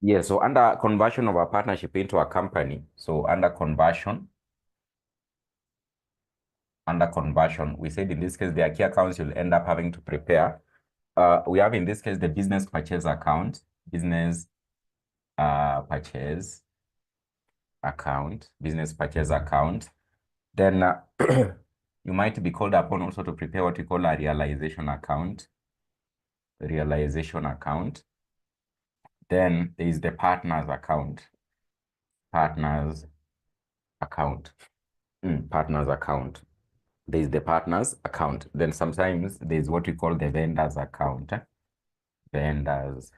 Yeah, so under conversion of a partnership into a company, so under conversion, we said in this case, the key accounts you'll end up having to prepare. We have in this case the business purchase account, business purchase account. Then you might be called upon also to prepare what we call a realization account. Then there is the partners account. Partners account. There is the partners account. Then sometimes there's what we call the vendors account. Vendors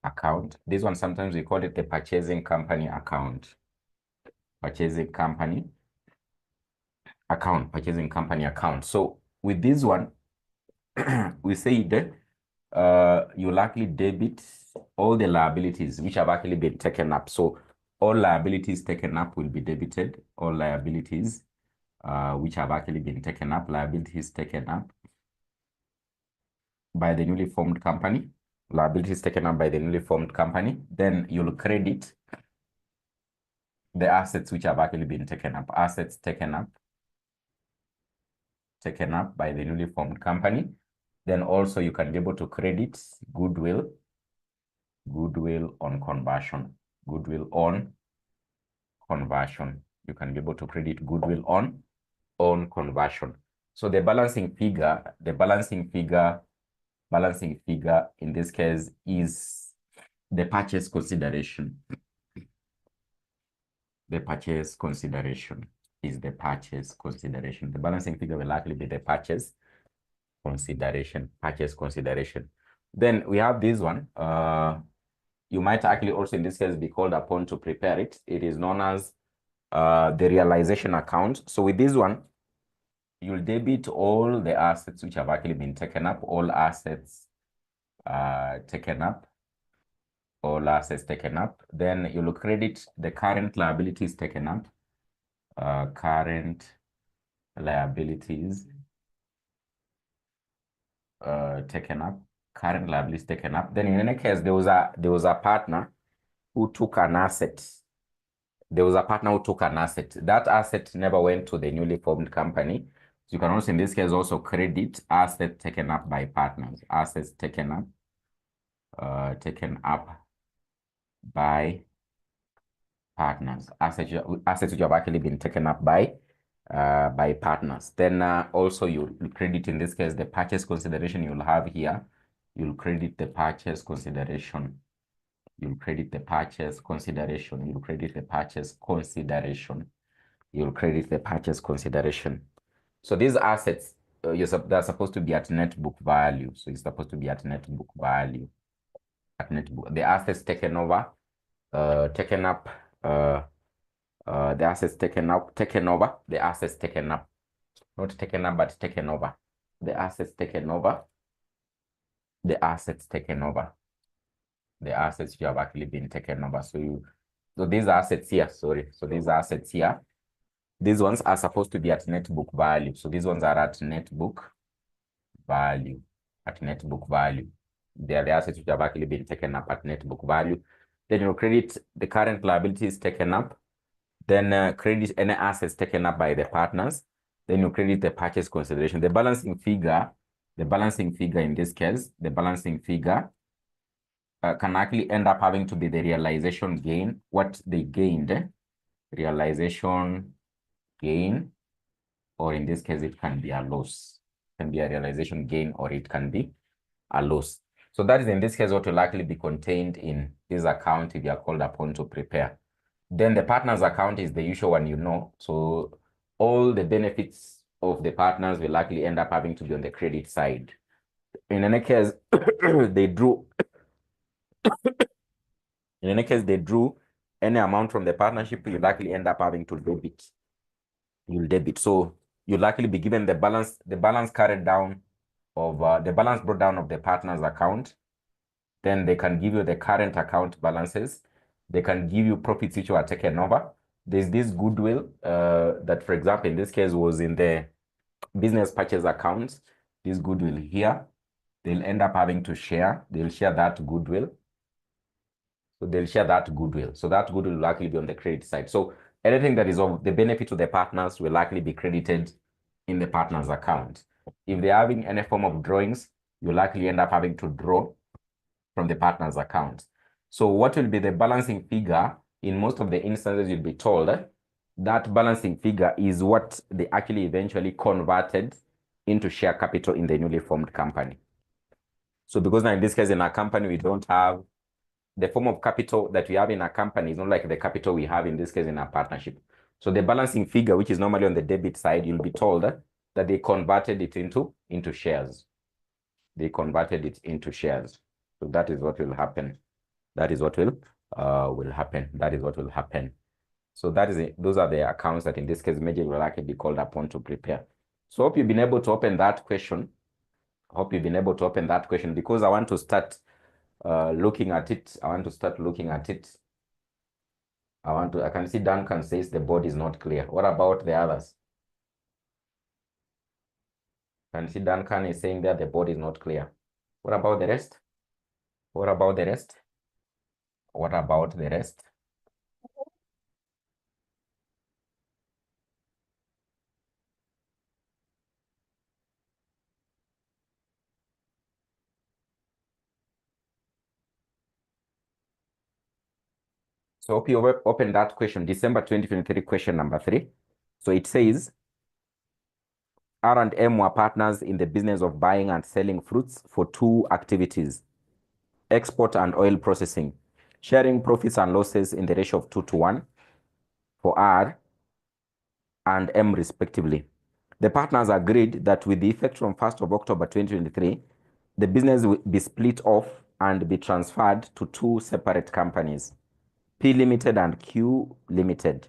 account. This one sometimes we call it the purchasing company account. Purchasing company account. So with this one, we said you likely debit all the liabilities which have actually been taken up. So all liabilities taken up will be debited. All liabilities which have actually been taken up, liabilities taken up by the newly formed company, then you'll credit the assets which have actually been taken up, taken up by the newly formed company. Then also you can be able to credit goodwill on conversion. You can be able to credit goodwill on conversion. So the balancing figure in this case is the purchase consideration. The balancing figure will likely be the purchase consideration. Then we have this one. You might actually also in this case be called upon to prepare it. It is known as the realization account. So with this one, you'll debit all the assets which have actually been taken up, all assets taken up. Then you'll credit the current liabilities taken up. Current liabilities taken up. Then in any case, there was a partner who took an asset. That asset never went to the newly formed company. So you can also, in this case, also credit assets taken up by partners. Assets taken up by partners. Assets which have actually been taken up by partners. Then also you credit in this case the purchase consideration you'll have here. You'll credit the purchase consideration. You'll credit the purchase consideration. So these assets, they're supposed to be at net book value. So it's supposed to be at net book value. The assets taken over, taken up, the assets taken up, the assets taken up, not taken up, but taken over. The assets taken over, the assets which have actually been taken over. So these assets here, these ones are supposed to be at net book value. So these ones are at net book value. They are the assets which have actually been taken up at net book value. Then you credit the current liabilities taken up. Then credit any assets taken up by the partners. Then you credit the purchase consideration. The balancing figure in this case, can actually end up having to be the realization gain, what they gained, realization gain, or in this case, it can be a loss. It can be a realization gain, or it can be a loss. So that is in this case what will likely be contained in this account if you are called upon to prepare. Then the partners account is the usual one, you know. So all the benefits of the partners will likely end up having to be on the credit side. In any case, they drew any amount from the partnership, you likely end up having to debit. You'll debit. So you'll likely be given the balance carried down of the balance brought down of the partners account. Then they can give you the current account balances. They can give you profits which were taken over. There's this goodwill that, for example, in this case was in the business purchase accounts. This goodwill here, they'll end up having to share. They'll share that goodwill. So they'll share that goodwill. So that goodwill will likely be on the credit side. So anything that is of the benefit to the partners will likely be credited in the partner's account. If they're having any form of drawings, you likely end up having to draw from the partner's account. So what will be the balancing figure? In most of the instances, you'll be told that balancing figure is what they actually eventually converted into share capital in the newly formed company. So because now in this case in our company, we don't have the form of capital that we have in our company is not like the capital we have in this case in our partnership. So the balancing figure, which is normally on the debit side, you'll be told that they converted it into shares. They converted it into shares. So that is what will happen. That is what will happen. That is what will happen. So that is it. Those are the accounts that in this case major will likely be called upon to prepare. So hope you've been able to open that question. Hope you've been able to open that question because I want to start looking at it. I want to start looking at it. I can see Duncan says the board is not clear. What about the others? I can see Duncan is saying that the board is not clear. What about the rest? What about the rest? What about the rest? So hope you open that question, December 2023 question number 3. So it says, R&M were partners in the business of buying and selling fruits for 2 activities, export and oil processing, sharing profits and losses in the ratio of 2:1 for R and M respectively. The partners agreed that with the effect from 1st of October 2023, the business will be split off and be transferred to 2 separate companies, P Limited and Q Limited.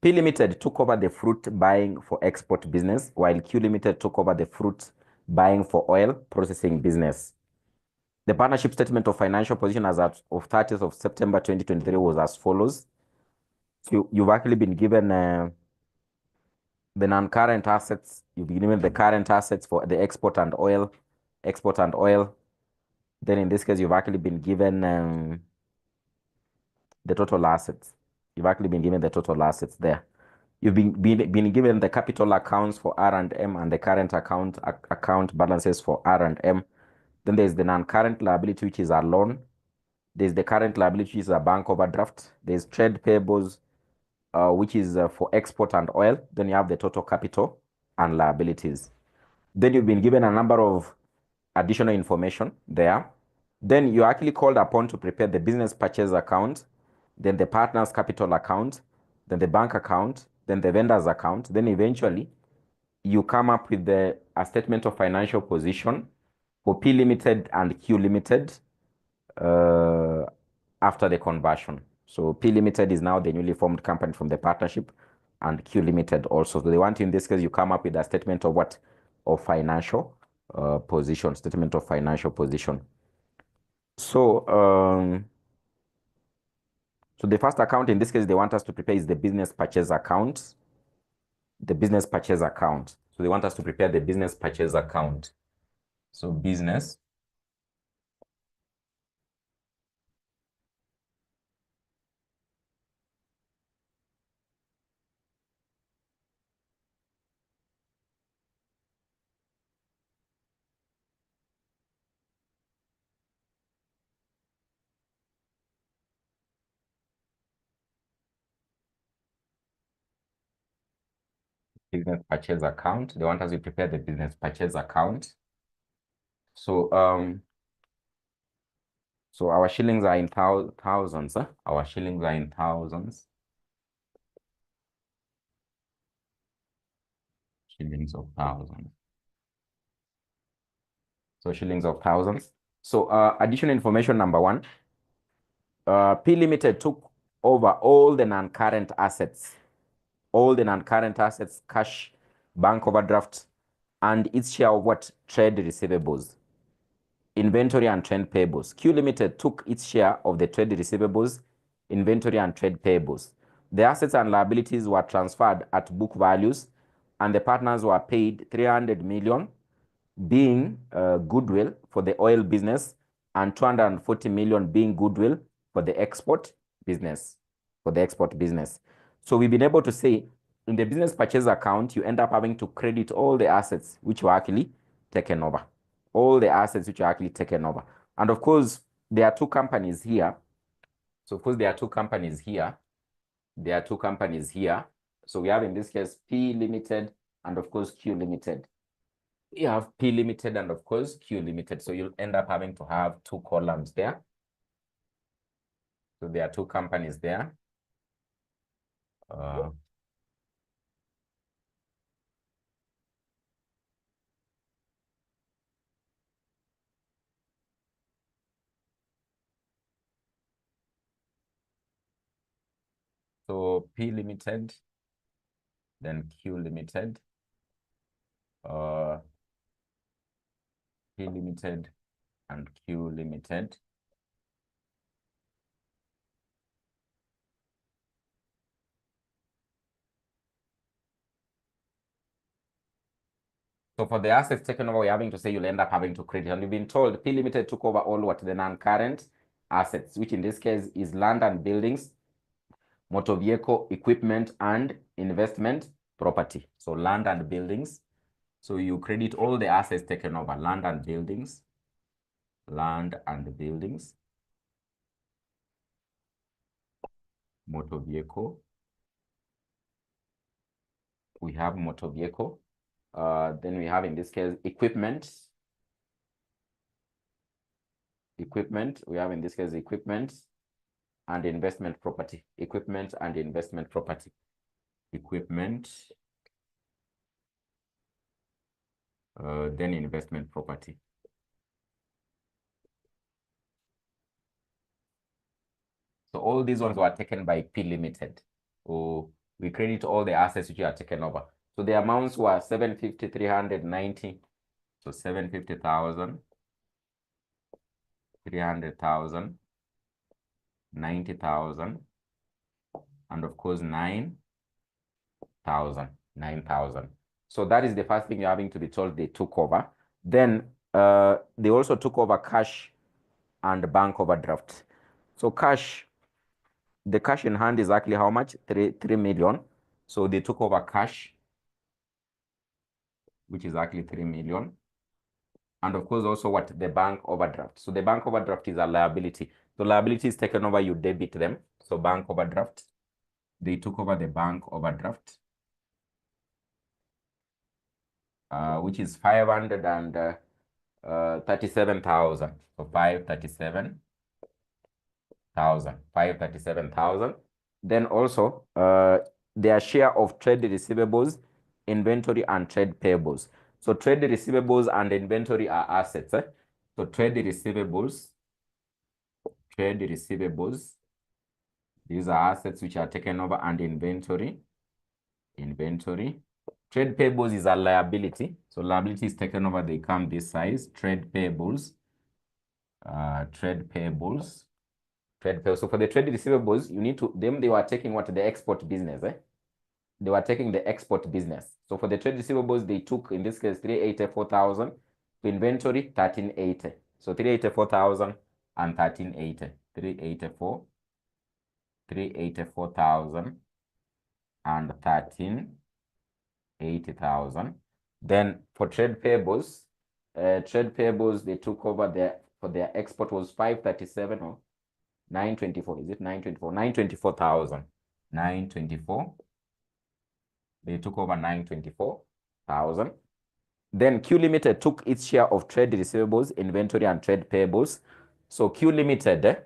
P Limited took over the fruit buying for export business, while Q Limited took over the fruit buying for oil processing business. The partnership statement of financial position as of 30th of September 2023 was as follows. So you've actually been given the non-current assets. You've been given the current assets for the export and oil. Then in this case, you've actually been given the total assets. You've actually been given the total assets there. You've been given the capital accounts for R&M and the current account balances for R&M. Then there's the non-current liability, which is a loan. There's the current liability, which is a bank overdraft. There's trade payables, which is for export and oil. Then you have the total capital and liabilities. Then you've been given a number of additional information there. Then you're actually called upon to prepare the business purchase account, then the partner's capital account, then the bank account, then the vendor's account. Then eventually you come up with a statement of financial position for P Limited and Q Limited after the conversion. So P Limited is now the newly formed company from the partnership, and Q Limited also. So they want, in this case, you come up with a statement of what? Of financial position, statement of financial position. So, so the first account in this case they want us to prepare is the business purchase account. The business purchase account. So they want us to prepare the business purchase account. So business purchase account. They want us to prepare the business purchase account. So so our shillings are in thousands. Our shillings are in thousands. Shillings of thousands. So shillings of thousands. So additional information number 1. P Limited took over all the non-current assets. All the non-current assets, cash, bank overdraft, and its share of what? Trade receivables, inventory and trade payables. Q Limited took its share of the trade receivables, inventory and trade payables. The assets and liabilities were transferred at book values, and the partners were paid 300 million, being goodwill for the oil business, and 240 million being goodwill for the export business, for the export business. So we've been able to say in the business purchase account, you end up having to credit all the assets which were actually taken over, all the assets which are actually taken over. And of course, there are two companies here. So of course, there are two companies here. There are two companies here. So we have in this case P Limited and of course Q Limited. You have P Limited and of course Q Limited. So you'll end up having to have two columns there. So there are two companies there. So P Limited, then Q Limited, P Limited and Q Limited. So for the assets taken over, we're having to say you'll end up having to credit. And you've been told P Limited took over all what the non-current assets, which in this case is land and buildings, motor vehicle, equipment, and investment property. So land and buildings. So you credit all the assets taken over, land and buildings, motor vehicle. We have motor vehicle. Then we have in this case equipment. We have in this case equipment and investment property. Equipment and investment property. Equipment. Then investment property. So all these ones were taken by P Limited. So we credit all the assets which are taken over. So the amounts were 750, 390. So 750,000, 300,000, 90,000, and of course 9,000. So that is the first thing you're having to be told they took over. Then they also took over cash and bank overdraft. So cash, the cash in hand is actually how much? 3 million. So they took over cash, which is actually 3 million. And of course, also what? The bank overdraft. So the bank overdraft is a liability. So liability is taken over, you debit them. So bank overdraft, they took over the bank overdraft, which is 537,000. So 537,000. Then also their share of trade receivables, inventory, and trade payables. So trade receivables and inventory are assets. So trade receivables, these are assets which are taken over, and inventory. Trade payables is a liability. So liability is taken over, they come this size. Trade payables. So for the trade receivables, you need to, they were taking what? The export business. They were taking the export business. So for the trade receivables, they took, in this case, 384,000. To inventory, 1380. So 384,000 and 1380. 384,000 and 1380,000. Then for trade payables, they took over for their export was 537 or 924. Is it 924? 924,000. 924. They took over 924,000. Then Q Limited took its share of trade receivables, inventory, and trade payables. So Q Limited,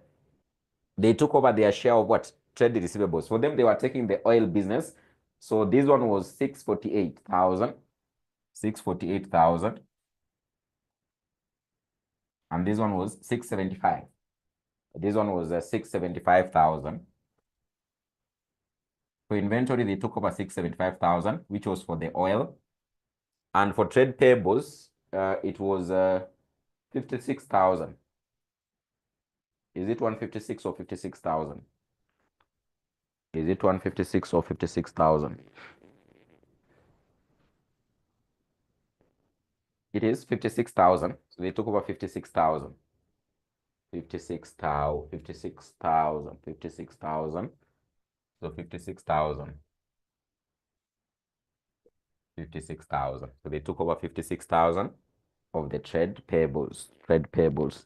they took over their share of what? Trade receivables. For them, they were taking the oil business. So this one was 648,000. 648,000. And this one was 675. This one was 675,000. For inventory, they took over 675,000, which was for the oil. And for trade payables, it was 56,000. Is it 156 or 56,000? Is it 156 or 56,000? It is 56,000. So they took over 56,000. 56,000, 56,000, 56,000. So 56,000, 56,000. So they took over 56,000 of the trade payables, trade payables.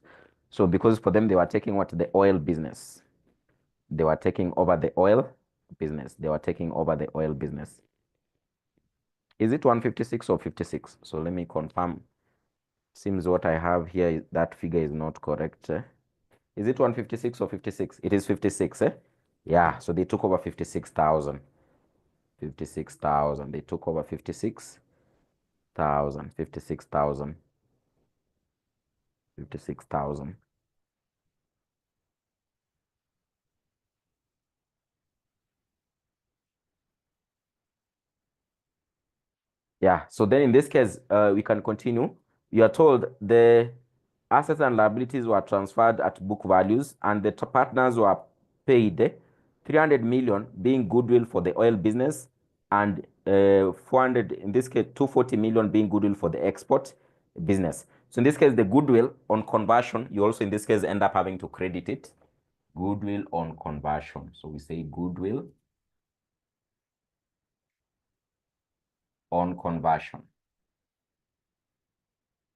So because for them, they were taking what? The oil business. They were taking over the oil business. They were taking over the oil business. Is it 156 or 56? So let me confirm. Seems what I have here, that figure is not correct. Is it 156 or 56? It is 56, eh? Yeah, so they took over 56,000. 56,000. They took over 56,000. 56,000. 56,000. Yeah, so then in this case, we can continue. You are told the assets and liabilities were transferred at book values, and the partners were paid 300 million being goodwill for the oil business, and 400, in this case, 240 million being goodwill for the export business. So in this case, the goodwill on conversion, you also in this case end up having to credit it. Goodwill on conversion. So we say goodwill on conversion.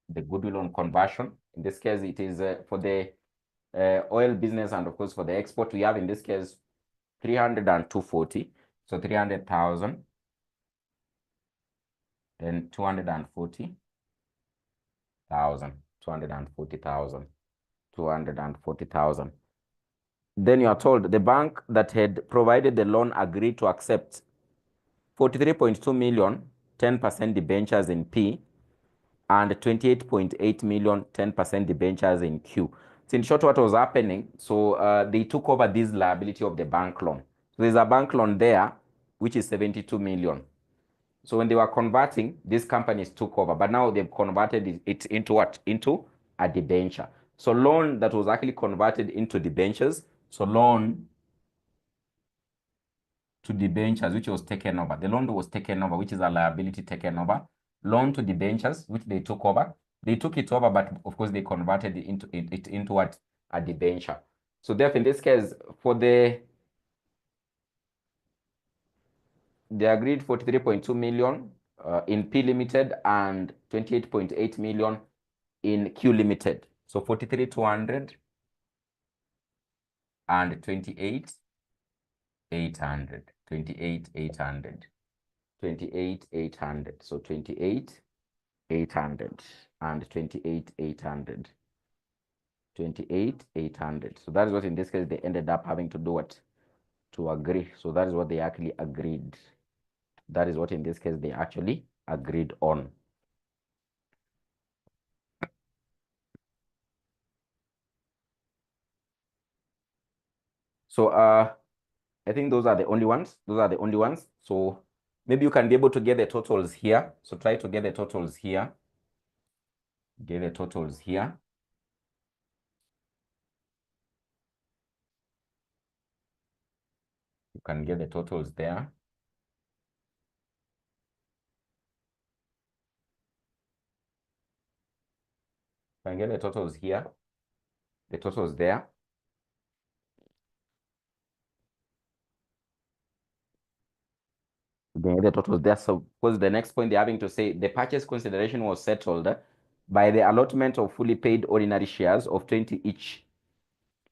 The goodwill on conversion. In this case, it is for the oil business, and of course for the export, we have in this case 300 and 240. So 300,000 and 240,000, 240,000, 240,000. Then you are told the bank that had provided the loan agreed to accept 43.2 million, 10% debentures in P, and 28.8 million, 10% debentures in Q. So in short, what was happening, so they took over this liability of the bank loan. So there's a bank loan there, which is 72 million. So when they were converting, these companies took over, but now they've converted it into what? Into a debenture. So loan that was actually converted into debentures. So loan to debentures, which was taken over. The loan was taken over, which is a liability taken over. Loan to debentures, which they took over. They took it over, but of course they converted it into what? A debenture. So therefore, in this case, for they agreed 43.2 million in P Limited and 28.8 million in Q Limited. So 43,200 and 28,800. 28,800. 28,800. So 28,800 and 28,800. 28,800. So that is what in this case they ended up having to do what? To agree. So that is what they actually agreed. That is what in this case they actually agreed on. So I think those are the only ones. Those are the only ones. So maybe you can be able to get the totals here. So try to get the totals here. Get the totals here. You can get the totals there. You can get the totals here. The totals there. The totals there. So because the next point they're having to say the purchase consideration was settled by the allotment of fully paid ordinary shares of 20 each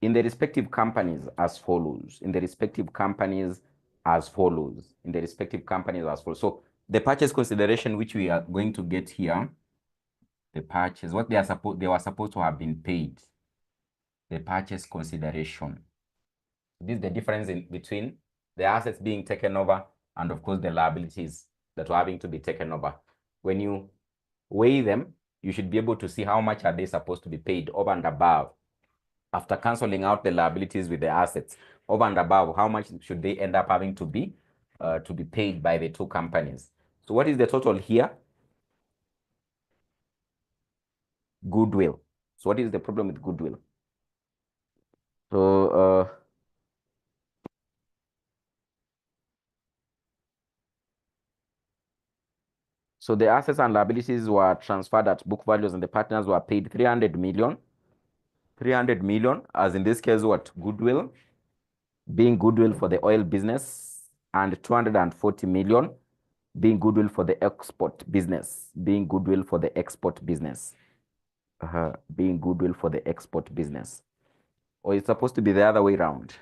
in the respective companies as follows. In the respective companies as follows. In the respective companies as follows. So the purchase consideration which we are going to get here, the purchase, what they were supposed to have been paid. The purchase consideration. This is the difference between the assets being taken over and of course the liabilities that were having to be taken over. When you weigh them, you should be able to see how much are they supposed to be paid over and above. After canceling out the liabilities with the assets, over and above, how much should they end up having to be paid by the two companies? So what is the total here? Goodwill. So what is the problem with goodwill? So the assets and liabilities were transferred at book values and the partners were paid 300 million 300 million, as in this case, what? Goodwill, being goodwill for the oil business, and 240 million being goodwill for the export business, being goodwill for the export business, being goodwill for the export business. Or it's supposed to be the other way around.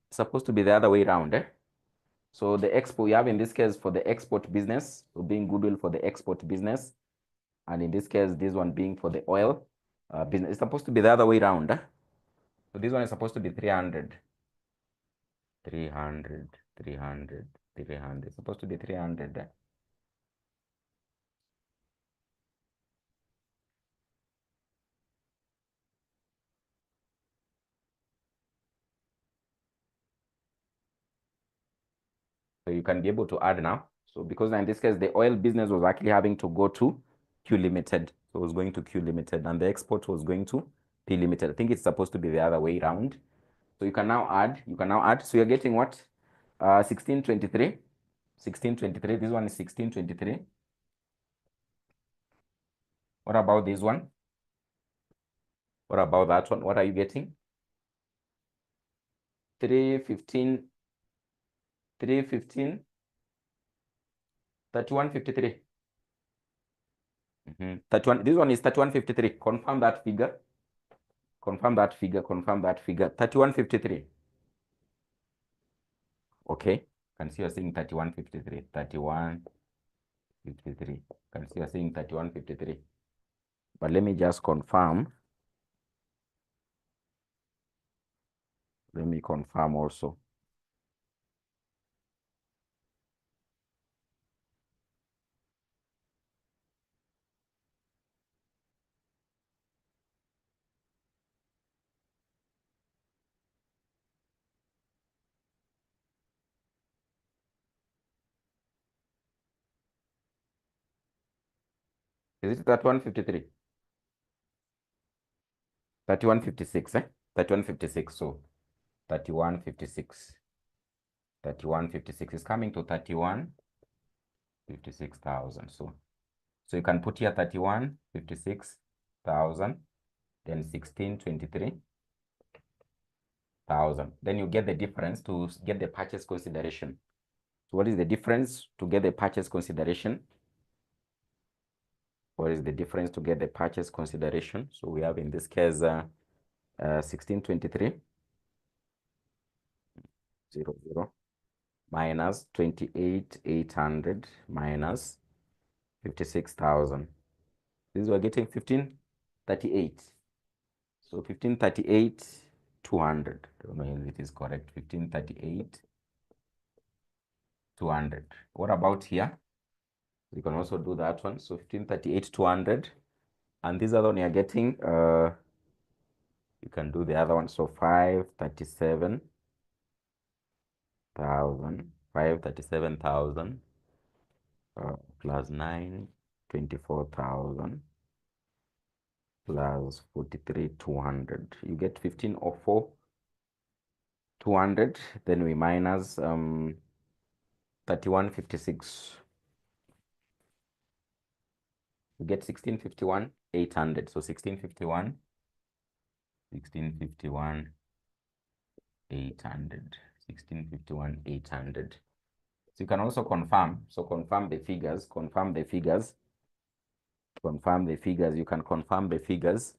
It's supposed to be the other way around, eh? So the export, we have in this case for the export business, so being goodwill for the export business, and in this case, this one being for the oil business. It's supposed to be the other way around. Eh? So this one is supposed to be 300. 300, 300, 300. It's supposed to be 300. Eh? So you can be able to add now. So because in this case, the oil business was actually having to go to Q Limited. So it was going to Q Limited and the export was going to P Limited. I think it's supposed to be the other way around. So you can now add, So you're getting what? 1623. 1623. This one is 1623. What about this one? What about that one? What are you getting? 315. 315. 3153. 31. This one is 3153. Confirm that figure. Confirm that figure. Confirm that figure. 3153. Okay. Can see you're saying 3153. 3153. Can see you're saying 3153. But let me just confirm. Let me confirm also. Is it 3153? 3156, eh? 3156. So 3156. 3156 is coming to 31,56,000. So you can put here 31,56,000, then 16,23,000. Then you get the difference to get the purchase consideration. So what is the difference to get the purchase consideration? What is the difference to get the purchase consideration? So we have in this case 1623 00 minus 28,800 minus 56,000. This we're getting 1538. So 1538 200. I don't know if it is correct. 1538 200. What about here? You can also do that one. So 1538 200. And this other one you're getting, you can do the other one. So 537,000. 537,000 plus 924,000 plus 43,200. You get 1504 200. Then we minus 3156. You get 1651 800. So 1651 800. 1651 800. So you can also confirm. So confirm the figures. Confirm the figures. Confirm the figures. You can confirm the figures.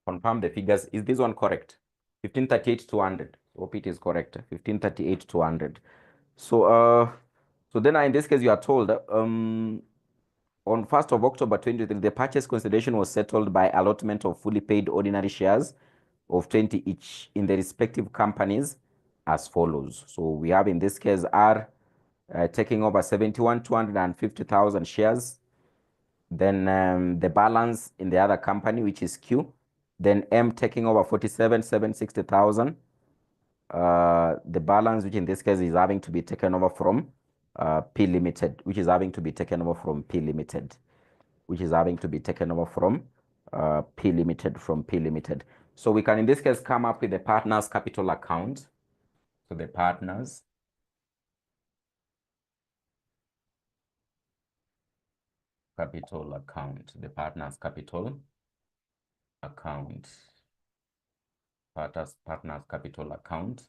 Confirm the figures. Is this one correct? 1538 200. Hope it is correct. 1538 200. So so then in this case you are told on 1st of October 2023 the purchase consideration was settled by allotment of fully paid ordinary shares of 20 each in the respective companies as follows. So we have in this case R taking over 71,250,000 shares. Then the balance in the other company, which is Q. Then M taking over 47,760,000. The balance, which in this case is having to be taken over from P Limited, which is having to be taken over from P Limited, which is having to be taken over from P Limited from P Limited. So we can in this case come up with the partners capital account. So the partners capital account, the partners capital account, partners capital account.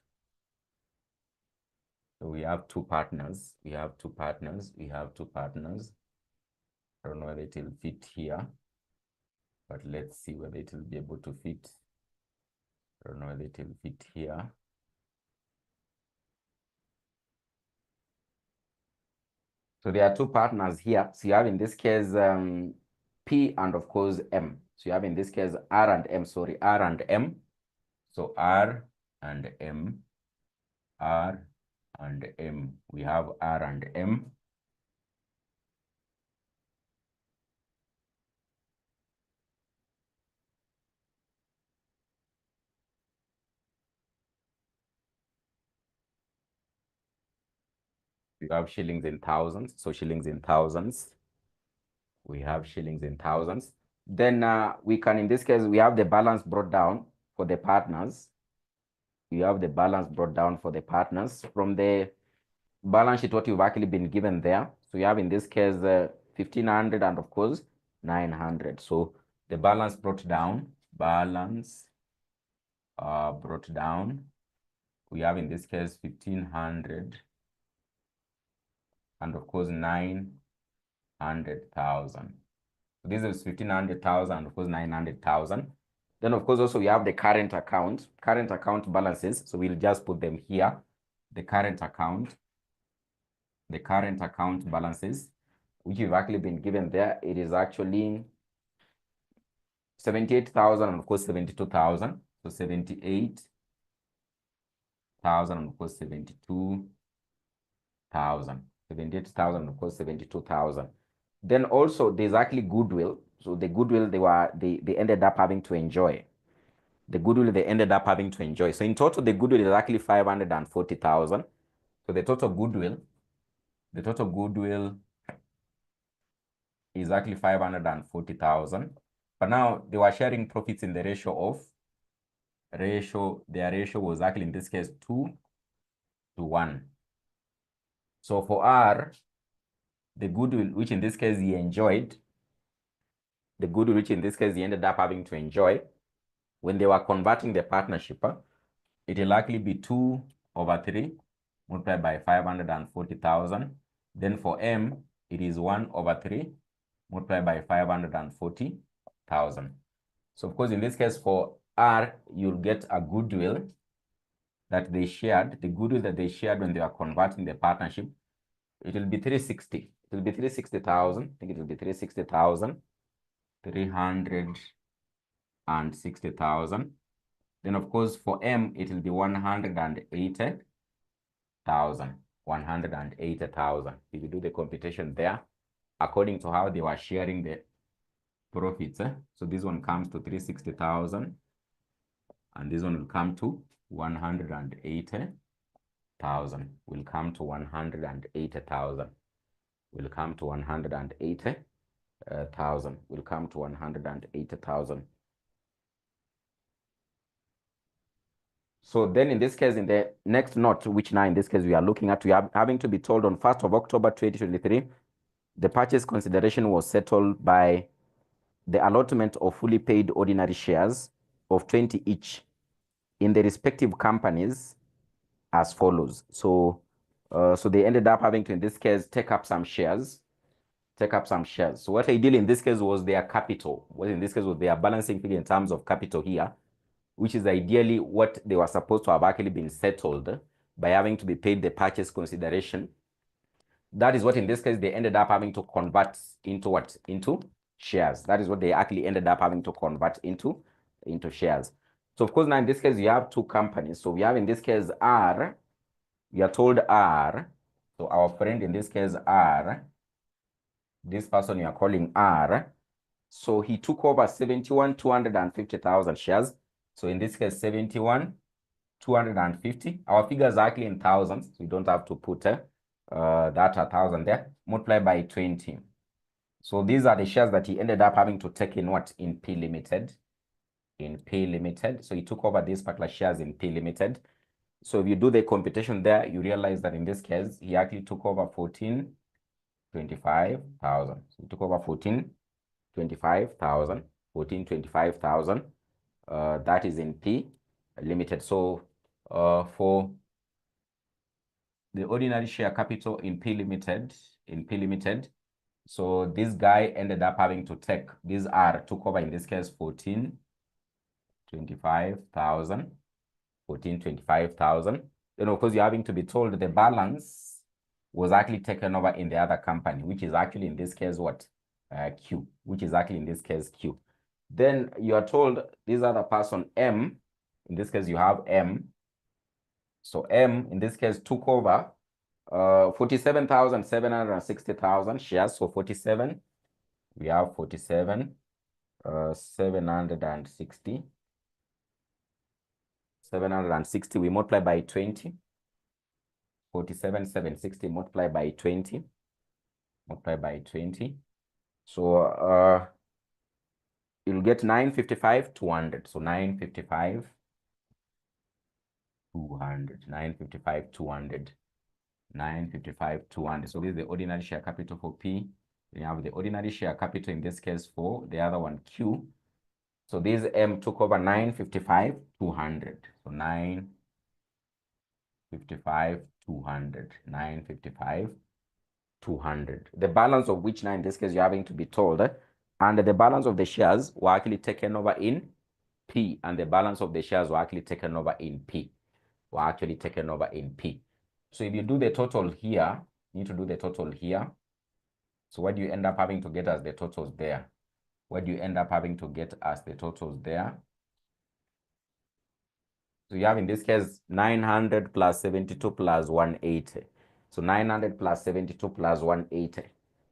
So we have two partners, we have two partners. I don't know whether it will fit here, but let's see whether it will be able to fit. I don't know whether it will fit here. So there are two partners here. So you have in this case P and of course M. So you have in this case R and M, sorry, R and M. So R and M, R and M. We have R and M. We have shillings in thousands. So shillings in thousands. We have shillings in thousands. Then we can, in this case, we have the balance brought down for the partners. We have the balance brought down for the partners from the balance sheet, what you've actually been given there. So you have in this case 1,500 and of course 900. So the balance brought down, brought down. We have in this case 1,500 and of course 900,000. So this is 1,500,000 and of course 900,000. Then of course also we have the current account balances. So we'll just put them here. The current account balances, which you've actually been given there, it is actually 78,000 and of course 72,000. So 78,000 and of course 72,000. 78,000 of course 72,000. Then also there's actually goodwill. So the goodwill they ended up having to enjoy. The goodwill they ended up having to enjoy. So in total, the goodwill is actually 540,000. So the total goodwill is actually 540,000. But now they were sharing profits in the ratio, their ratio was actually in this case 2:1. So for R, the goodwill, which in this case he enjoyed, the goodwill which in this case he ended up having to enjoy, when they were converting the partnership, it will likely be 2/3 multiplied by 540,000. Then for M, it is 1/3 multiplied by 540,000. So of course, in this case for R, you'll get a goodwill that they shared, the goodwill that they shared when they were converting the partnership. It will be 360. It will be 360,000. I think it will be 360,000. 360,000. Then of course for M, it will be 180,000. 180,000. If you do the computation there, according to how they were sharing the profits, so this one comes to 360,000, and this one will come to 180,000. Will come to 180,000. Will come to 180,000. Will come to 180,000. So then in this case, in the next note, which now in this case we are looking at, we are having to be told on 1st of October 2023, the purchase consideration was settled by the allotment of fully paid ordinary shares of 20 each in the respective companies as follows. So, so they ended up having to, in this case, take up some shares. So what they did in this case was their capital. What in this case was their balancing figure in terms of capital here, which is ideally what they were supposed to have actually been settled by having to be paid the purchase consideration. That is what in this case they ended up having to convert into what? Into shares. That is what they actually ended up having to convert into shares. So of course now in this case you have two companies. So we have in this case R. We are told R. So our friend in this case R. This person you are calling R. So he took over 71,250,000 shares. So in this case 71,250. Our figures are actually in thousands. So you don't have to put that 1,000 there. Multiply by 20. So these are the shares that he ended up having to take in what? In P Limited. In P Limited. So he took over these particular shares in P Limited. So if you do the computation there, you realize that in this case, he actually took over 1425,000. So he took over 1425,000. 1425,000. That is in P Limited. So for the ordinary share capital in P Limited, so this guy ended up having to take, these are took over in this case 1425,000. 1425,000. Then of course you're having to be told the balance was actually taken over in the other company, which is actually in this case what? Q, which is actually in this case Q. Then you are told this other person M, in this case you have M. So M in this case took over 47,760,000 shares. So 47, we have 47, 760. 760 we multiply by 20. 47,760 multiply by 20. Multiply by 20. So you'll get 955,200. So 955,200. 955,200. 955,200. So this is the ordinary share capital for P. We have the ordinary share capital in this case for the other one Q. So this M took over 955,200. So 955,200. 955,200. The balance of which now in this case you're having to be told, and the balance of the shares were actually taken over in P, and the balance of the shares were actually taken over in P. Were actually taken over in P. So if you do the total here, you need to do the total here. So what do you end up having to get as the totals there? What do you end up having to get as the totals there? So you have in this case 900 plus 72 plus 180. So 900 plus 72 plus 180. I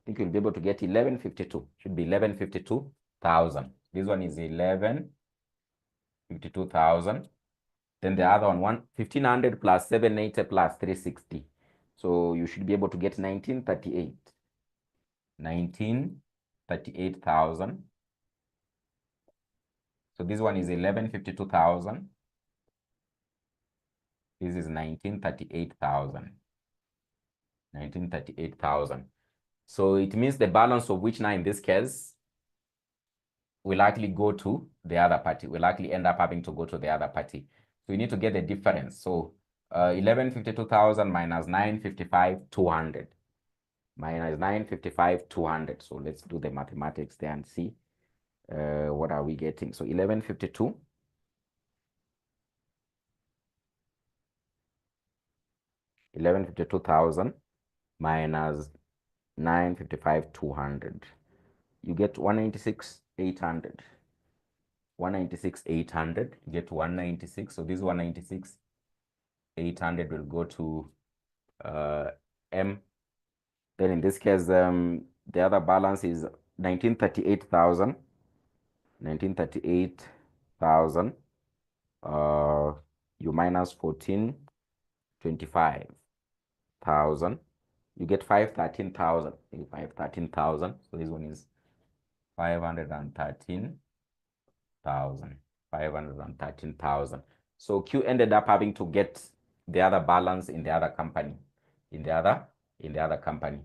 think you'll be able to get 1152. Should be 1152,000. This one is 1152,000. Then the other one, 1500 plus 780 plus 360. So you should be able to get 1938. 1938,000. So this one is 1152,000. This is 1938,000. 1938,000. So it means the balance of which now in this case will actually go to the other party. Will actually end up having to go to the other party. So you need to get the difference. So 1152,000 minus 955,200. Minus 955,200. So let's do the mathematics there and see what are we getting. So 1152. 1152,000 minus 955,200. You get 196,800. 196,800. You get 196. So this 196,800 will go to M. Then in this case, the other balance is 1938,000. 1938,000. You minus 1425,000. You get 513,000. 513,000. So this one is 513,000. 513,000. So Q ended up having to get the other balance in the other company. In the other company.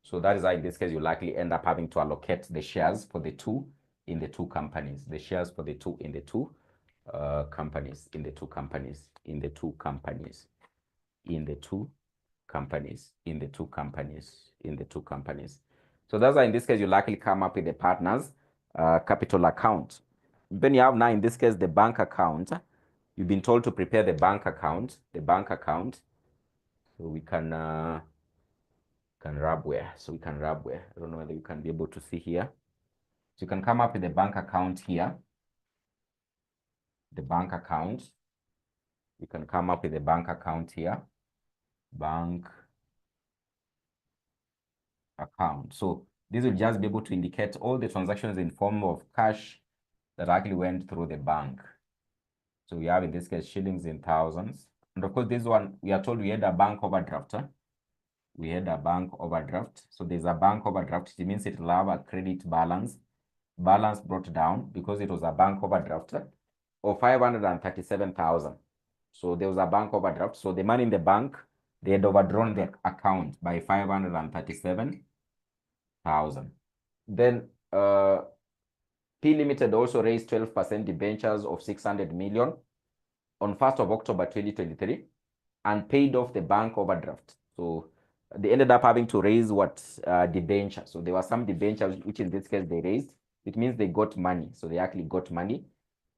So that is why in this case you likely end up having to allocate the shares for the two in the two companies. The shares for the two in the two companies. In the two companies. In the two companies. In the two companies. In the two companies. In the two companies. So that's why in this case you likely come up with the partners capital account. Then you have now in this case the bank account. You've been told to prepare the bank account. The bank account. So we can rub where? So we can rub where? I don't know whether you can be able to see here. So you can come up with the bank account here. The bank account. You can come up with the bank account here. Bank account. So this will just be able to indicate all the transactions in form of cash that actually went through the bank. So we have in this case shillings in thousands. And of course, this one, we are told we had a bank overdraft. We had a bank overdraft. So there's a bank overdraft. It means it will have a credit balance. Balance brought down because it was a bank overdraft of 537,000. So there was a bank overdraft. So the money in the bank, they had overdrawn the account by 537,000. Then P Limited also raised 12% debentures of 600 million on 1st of October 2023 and paid off the bank overdraft. So they ended up having to raise what debenture. So there were some debentures, which in this case they raised. It means they got money. So they actually got money.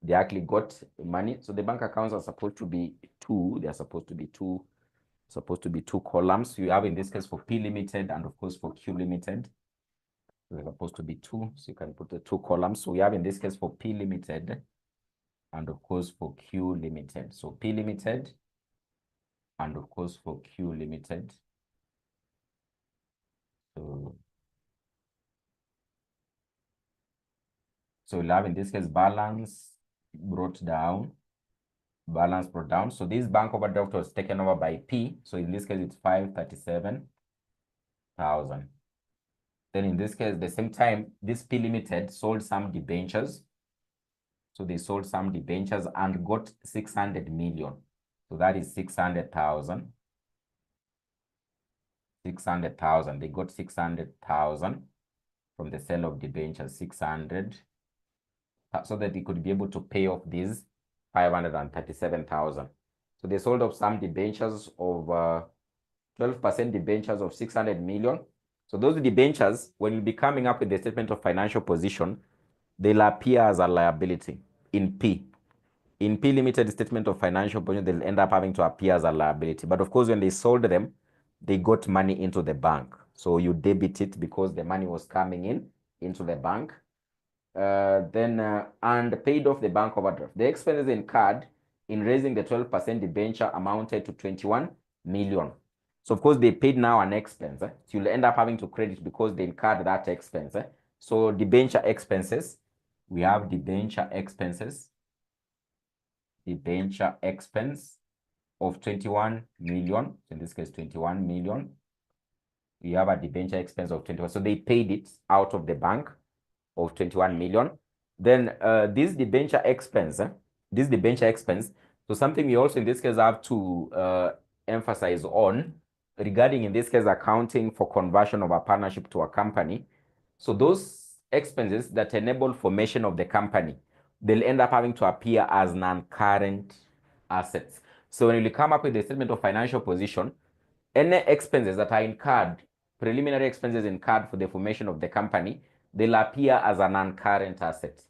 They actually got money. So the bank accounts are supposed to be two. They're supposed to be two columns. You have in this case for P Limited and of course for Q Limited. They're supposed to be two. So you can put the two columns. So we have in this case for P Limited and of course for Q Limited. So P Limited and of course for Q Limited. So we'll have in this case balance brought down. So this bank overdraft was taken over by P. So in this case, it's 537,000. Then in this case, the same time, this P Limited sold some debentures. So they sold some debentures and got 600 million. So that is 600,000. 600,000. They got 600,000 from the sale of debentures, 600, so that they could be able to pay off these 537,000. So they sold off some debentures of 12% debentures of 600 million. So those debentures, when you'll be coming up with the statement of financial position, they'll appear as a liability in P. In P Limited statement of financial position, they'll end up having to appear as a liability. But of course, when they sold them, they got money into the bank. So you debit it because the money was coming into the bank. And paid off the bank overdraft. The expenses incurred in raising the 12% debenture amounted to 21 million. So of course they paid now an expense. So you'll end up having to credit because they incurred that expense. So debenture expenses, we have debenture expenses. Debenture expense of 21 million. So in this case, 21 million. We have a debenture expense of 21. So they paid it out of the bank of 21 million. Then this debenture expense, so something we also in this case have to emphasize on regarding in this case accounting for conversion of a partnership to a company. So those expenses that enable formation of the company, they'll end up having to appear as non-current assets. So when you come up with the statement of financial position, any expenses that are incurred, preliminary expenses incurred for the formation of the company, they'll appear as a non-current asset.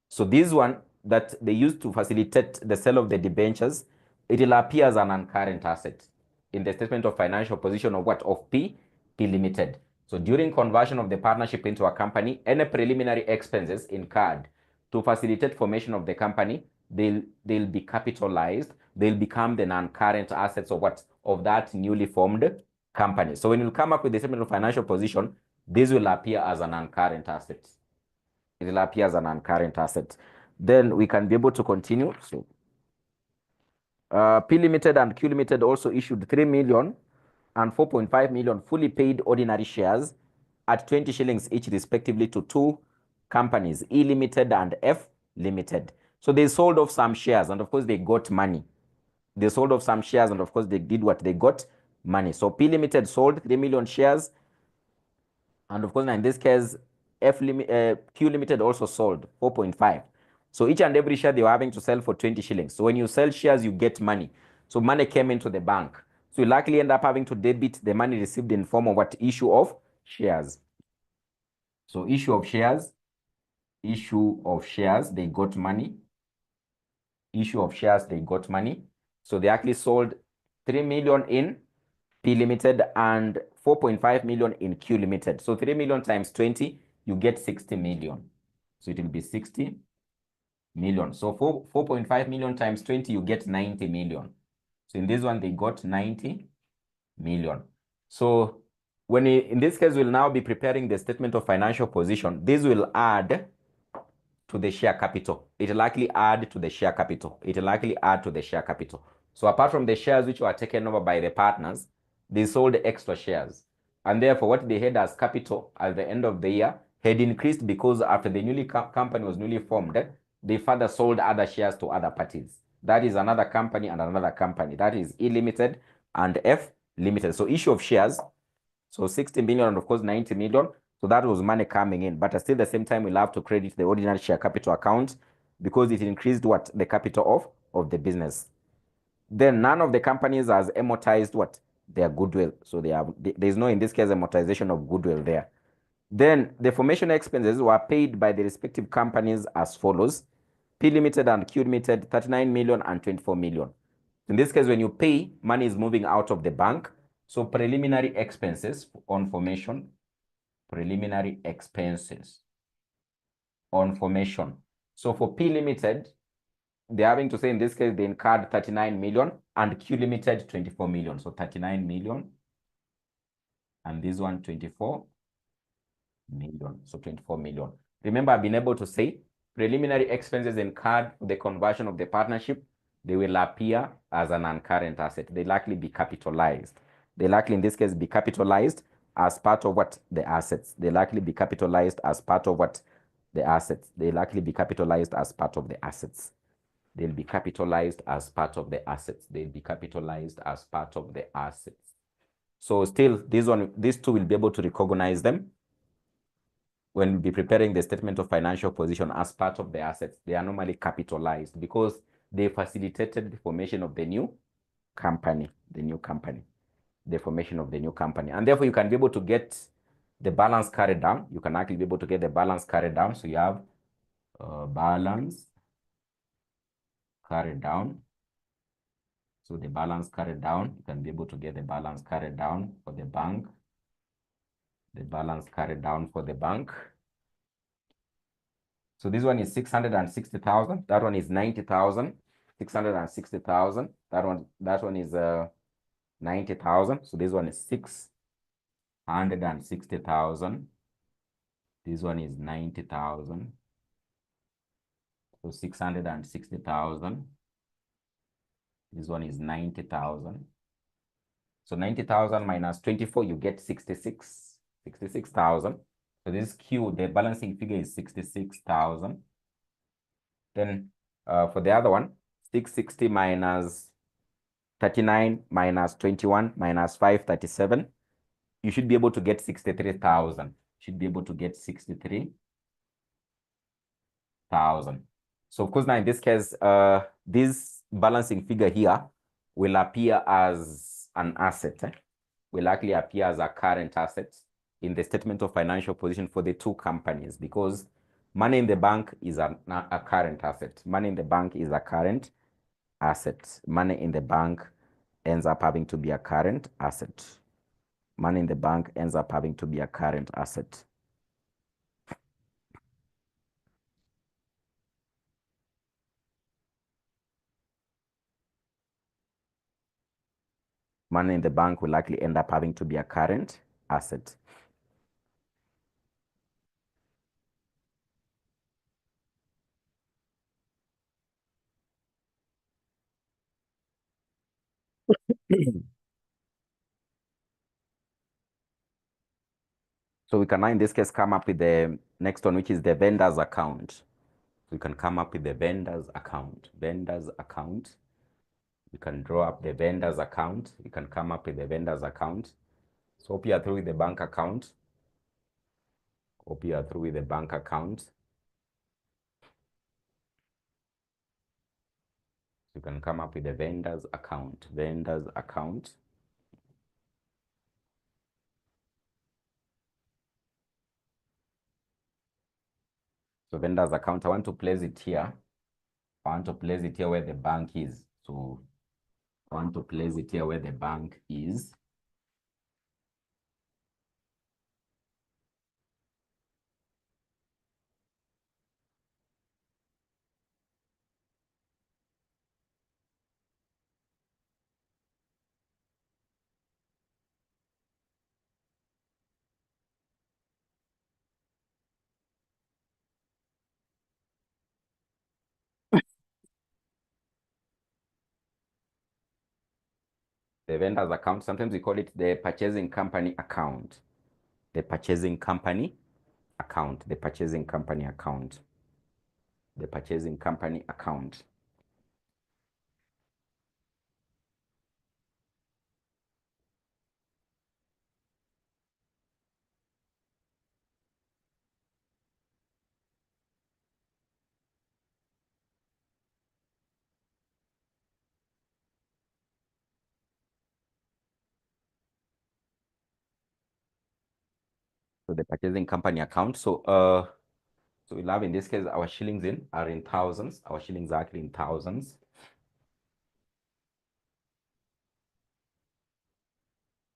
So this one that they used to facilitate the sale of the debentures, it will appear as a non-current asset in the statement of financial position of what? Of P Limited. So during conversion of the partnership into a company, any preliminary expenses incurred to facilitate formation of the company, they'll be capitalized. They'll become the non-current assets of what? Of that newly formed company. So when you come up with the statement of financial position, this will appear as a non-current asset. It will appear as a non-current asset. Then we can be able to continue. So P Limited and Q Limited also issued 3 million and 4.5 million fully paid ordinary shares at 20 shillings each respectively to two companies, E Limited and F Limited. So they sold off some shares and of course they got money. They sold off some shares and of course they did what? They got money. So P Limited sold 3 million shares and of course in this case Q Limited also sold 4.5. So each and every share they were having to sell for 20 shillings. So when you sell shares, you get money. So money came into the bank. So you likely end up having to debit the money received in form of what? Issue of shares. So issue of shares, they got money. Issue of shares, they got money. So they actually sold 3 million in P Limited and 4.5 million in Q Limited. So 3 million times 20, you get 60 million. So it will be 60 million. So 4.5 million times 20, you get 90 million. So in this one, they got 90 million. So when in this case, we'll now be preparing the statement of financial position. This will add to the share capital. It will likely add to the share capital. So apart from the shares which were taken over by the partners, they sold extra shares. And therefore, what they had as capital at the end of the year had increased because after the company was newly formed, they further sold other shares to other parties. That is another company and another company. That is E Limited and F Limited. So issue of shares, so 60 million and of course 90 million. So that was money coming in. But still at the same time, we'll have to credit the ordinary share capital account because it increased what? The capital of the business. Then none of the companies has amortized what? Their goodwill. So there's no, in this case, amortization of goodwill there. Then the formation expenses were paid by the respective companies as follows. P Limited and Q Limited, 39 million and 24 million. In this case, when you pay, money is moving out of the bank. So preliminary expenses on formation, preliminary expenses on formation. So for P Limited, they're having to say in this case, they incurred 39 million and Q Limited 24 million. So 39 million and this one 24 million. So 24 million. Remember, I've been able to say preliminary expenses incurred for the conversion of the partnership, they will appear as an non-current asset. They likely be capitalized. They likely, in this case, be capitalized as part of what? The assets. They likely be capitalized as part of what? The assets. They likely be capitalized as part of the assets. They'll be capitalized as part of the assets. They'll be capitalized as part of the assets. So still, these two will be able to recognize them when we'll be preparing the statement of financial position as part of the assets. They are normally capitalized because they facilitated the formation of the new company, the formation of the new company. And therefore, you can be able to get the balance carried down. You can actually be able to get the balance carried down. So you have balance carried down. So the balance carried down, you can be able to get the balance carried down for the bank. The balance carried down for the bank. So this one is 660,000. That one is 90,000. 660,000. That one is 90,000. So this one is 660,000. This one is 90,000. So 660,000. This one is 90,000. So 90,000 minus 24, you get 66,000. So this Q, the balancing figure is 66,000. Then for the other one, 660 minus 39 minus 21 minus 537, you should be able to get 63,000. Should be able to get 63,000. So of course, now in this case, this balancing figure here will appear as an asset. Will likely appear as a current asset in the statement of financial position for the two companies because money in the bank is a current asset. Money in the bank is a current asset. Money in the bank ends up having to be a current asset. Money in the bank ends up having to be a current asset. Money in the bank will likely end up having to be a current asset. So we can now in this case come up with the next one, which is the vendor's account. We can come up with the vendor's account. Vendor's account. We can draw up the vendor's account. We can come up with the vendor's account. So hope you are through with the bank account. Hope you are through with the bank account. You can come up with the vendor's account. Vendor's account. So vendor's account, I want to place it here. I want to place it here where the bank is. So I want to place it here where the bank is. The vendor's account, sometimes we call it the purchasing company account. The purchasing company account, the purchasing company account, the purchasing company account. So the purchasing company account. So we'll have in this case our shillings are in thousands. Our shillings are actually in thousands.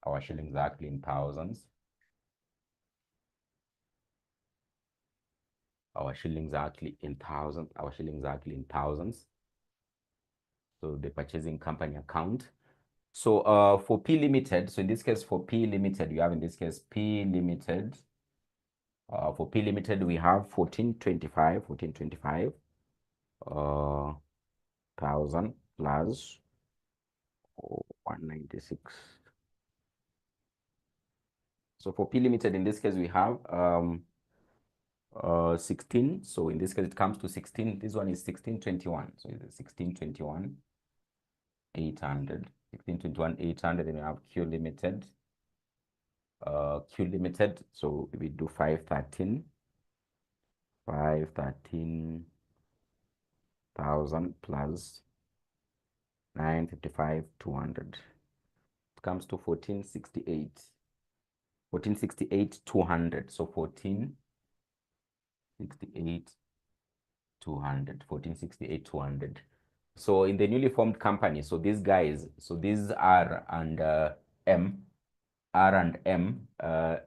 Our shillings are actually in thousands. Our shillings are actually in thousands. Our shillings are actually in thousands. So the purchasing company account. So for P Limited, so in this case for P Limited, you have in this case P Limited. For P Limited, we have 1425 thousand plus 196. So for P Limited, in this case, we have 16. So in this case, it comes to 16. This one is 1621. So it's 1621, 800. 1621, 800. And we have Q Limited. Q Limited. So we do 513. 513,000 plus 955, 200. It comes to 1468. 1468, 200. So 1468, 200. 1468, 200. So in the newly formed company, so these guys, so these R and M, R and M,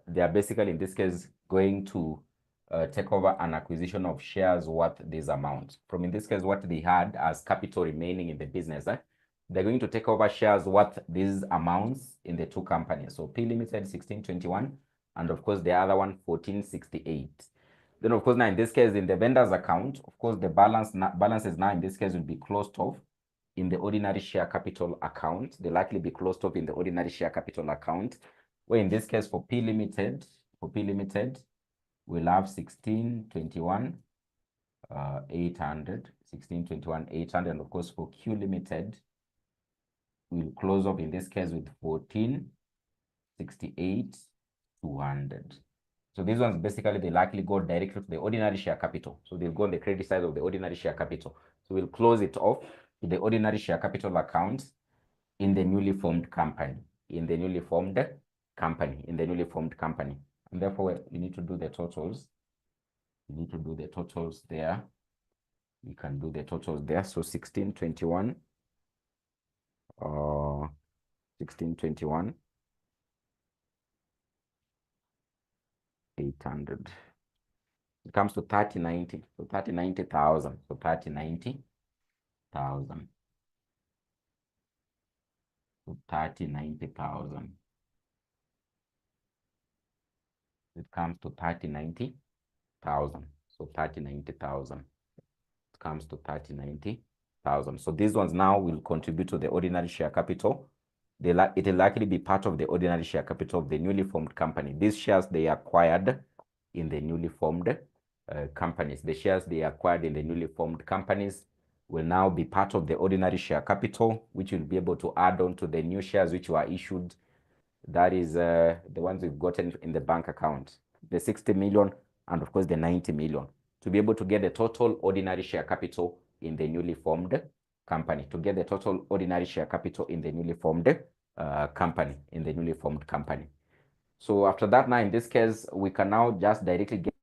they are basically in this case going to take over an acquisition of shares worth this amount. From in this case, what they had as capital remaining in the business, they're going to take over shares worth these amounts in the two companies. So P Limited 1621, and of course the other one 1468. Then of course now in this case in the vendor's account, of course the balances now in this case will be closed off in the ordinary share capital account. They'll likely be closed off in the ordinary share capital account. Where in this case for P Limited, we'll have 1621 800, 1621 800, and of course for Q Limited, we'll close off in this case with 1468 200. So these ones basically they likely go directly to the ordinary share capital. So they'll go on the credit side of the ordinary share capital. So we'll close it off to the ordinary share capital account in the newly formed company. In the newly formed company. And therefore you need to do the totals. You need to do the totals there. You can do the totals there. So 1621 1621 800. It comes to 3090. So 3090,000. So 3090,000. So 3090,000. It comes to 3090,000. So 3090,000. It comes to 3090,000. So these ones now will contribute to the ordinary share capital. It will likely be part of the ordinary share capital of the newly formed company. These shares they acquired in the newly formed companies. The shares they acquired in the newly formed companies will now be part of the ordinary share capital, which will be able to add on to the new shares which were issued. That is the ones we've gotten in the bank account, the 60 million and of course the 90 million, to be able to get the total ordinary share capital in the newly formed company, to get the total ordinary share capital in the newly formed company, So after that, now in this case, we can now just directly get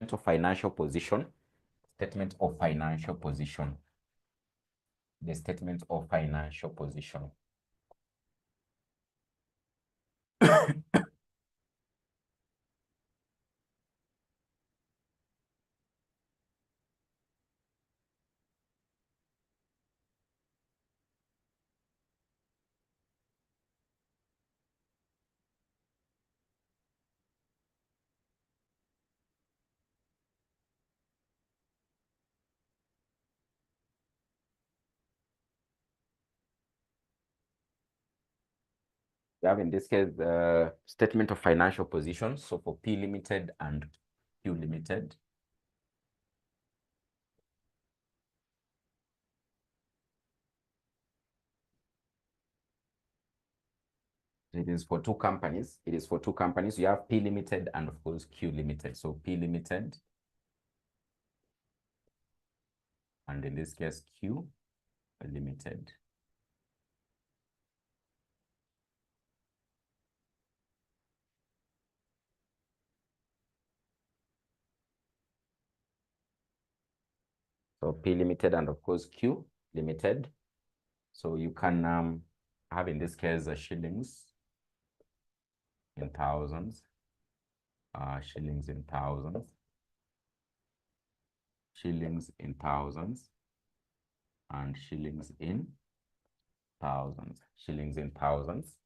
to financial position, statement of financial position, the statement of financial position. We have in this case the statement of financial position. So for P Limited and Q Limited, it is for two companies. It is for two companies. You have P Limited and of course Q Limited. So P Limited and in this case Q Limited. So P Limited and of course Q Limited. So you can have in this case shillings in thousands, shillings in thousands, shillings in thousands, and shillings in thousands, shillings in thousands.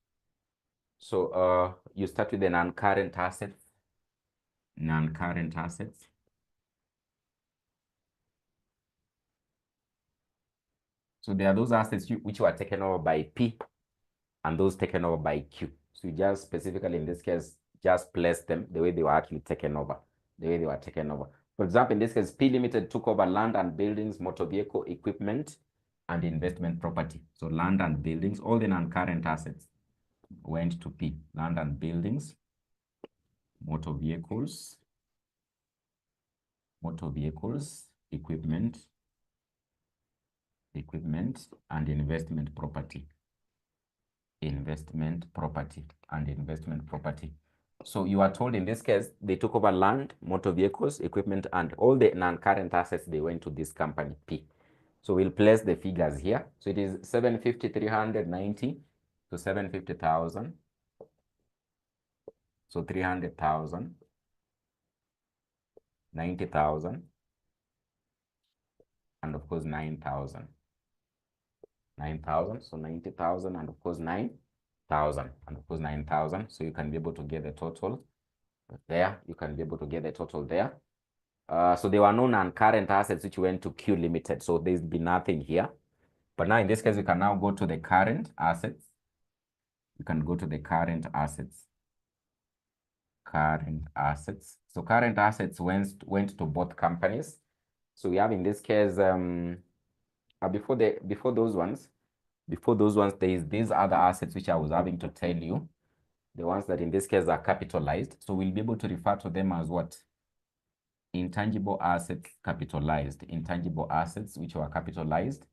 So you start with the non-current assets, non-current assets. So there are those assets which were taken over by P and those taken over by Q. So you just specifically in this case, just place them the way they were actually taken over, the way they were taken over. For example, in this case, P Limited took over land and buildings, motor vehicle equipment, and investment property. So land and buildings, all the non-current assets went to P. Land and buildings, motor vehicles, equipment, and investment property. So you are told in this case, they took over land, motor vehicles, equipment, and all the non-current assets, they went to this company, P. So we'll place the figures here. So it is 750,390 to 750,000. So 300,000, 90,000, and of course 9,000. 9,000, so 90,000, and of course 9,000, and of course 9,000. So you can be able to get the total there. You can be able to get the total there. So there were no non-current assets which went to Q Limited. So there's been nothing here. But now in this case, we can now go to the current assets. You can go to the current assets. Current assets. So current assets went to both companies. So we have in this case, before those ones, there is these other assets which I was having to tell you, the ones that in this case are capitalized. So we'll be able to refer to them as what? Intangible assets capitalized, intangible assets which were capitalized.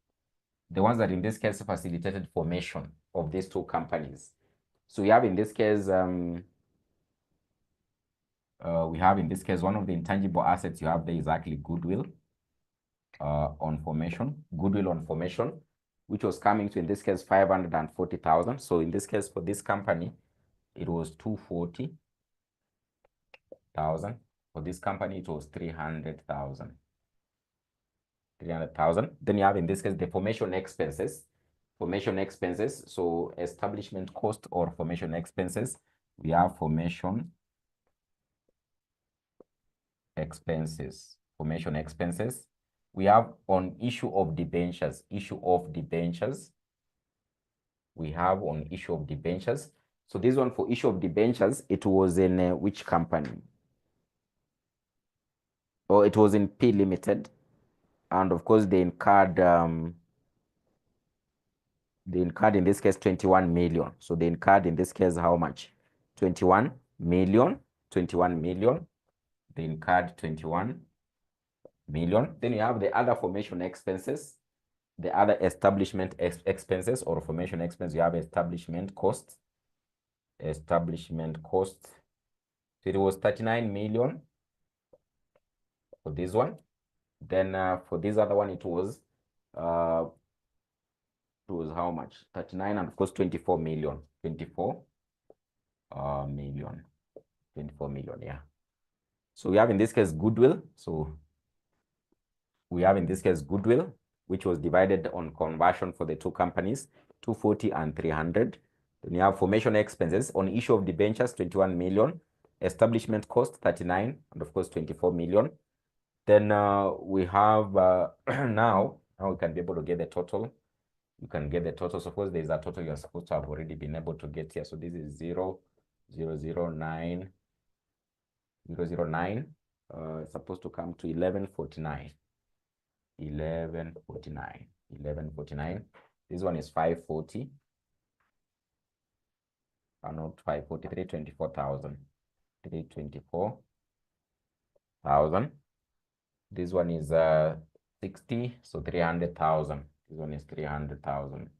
The ones that in this case facilitated formation of these two companies. So we have in this case, one of the intangible assets you have there is actually goodwill on formation, which was coming to, in this case, 540,000. So in this case, for this company, it was 240,000. For this company, it was 300,000. 300,000. Then you have in this case the formation expenses. So establishment cost or formation expenses. We have formation expenses. We have on issue of debentures. We have on issue of debentures. So this one for issue of debentures, it was in which company? Oh, it was in P Limited. And of course, they incurred in this case 21 million. So they incurred in this case how much? 21 million. They incurred 21 million. Then you have the other formation expenses, the other establishment expenses or formation expense. You have establishment costs. So it was 39 million for this one. Then for this other one, it was how much? 39 and of course 24 million. 24 million, yeah. So we have in this case goodwill. So we have in this case goodwill, which was divided on conversion for the two companies, 240 and 300. Then you have formation expenses on issue of debentures, 21 million. Establishment cost, 39, and of course 24 million. Then we have now we can be able to get the total. you can get the total. Suppose there's a total you're supposed to have already been able to get here. So this is 0.009. It's supposed to come to 1149. 1149. This one is 540. Not 540, 324,000. 324,000. This one is 60, so 300,000. This one is 300,000.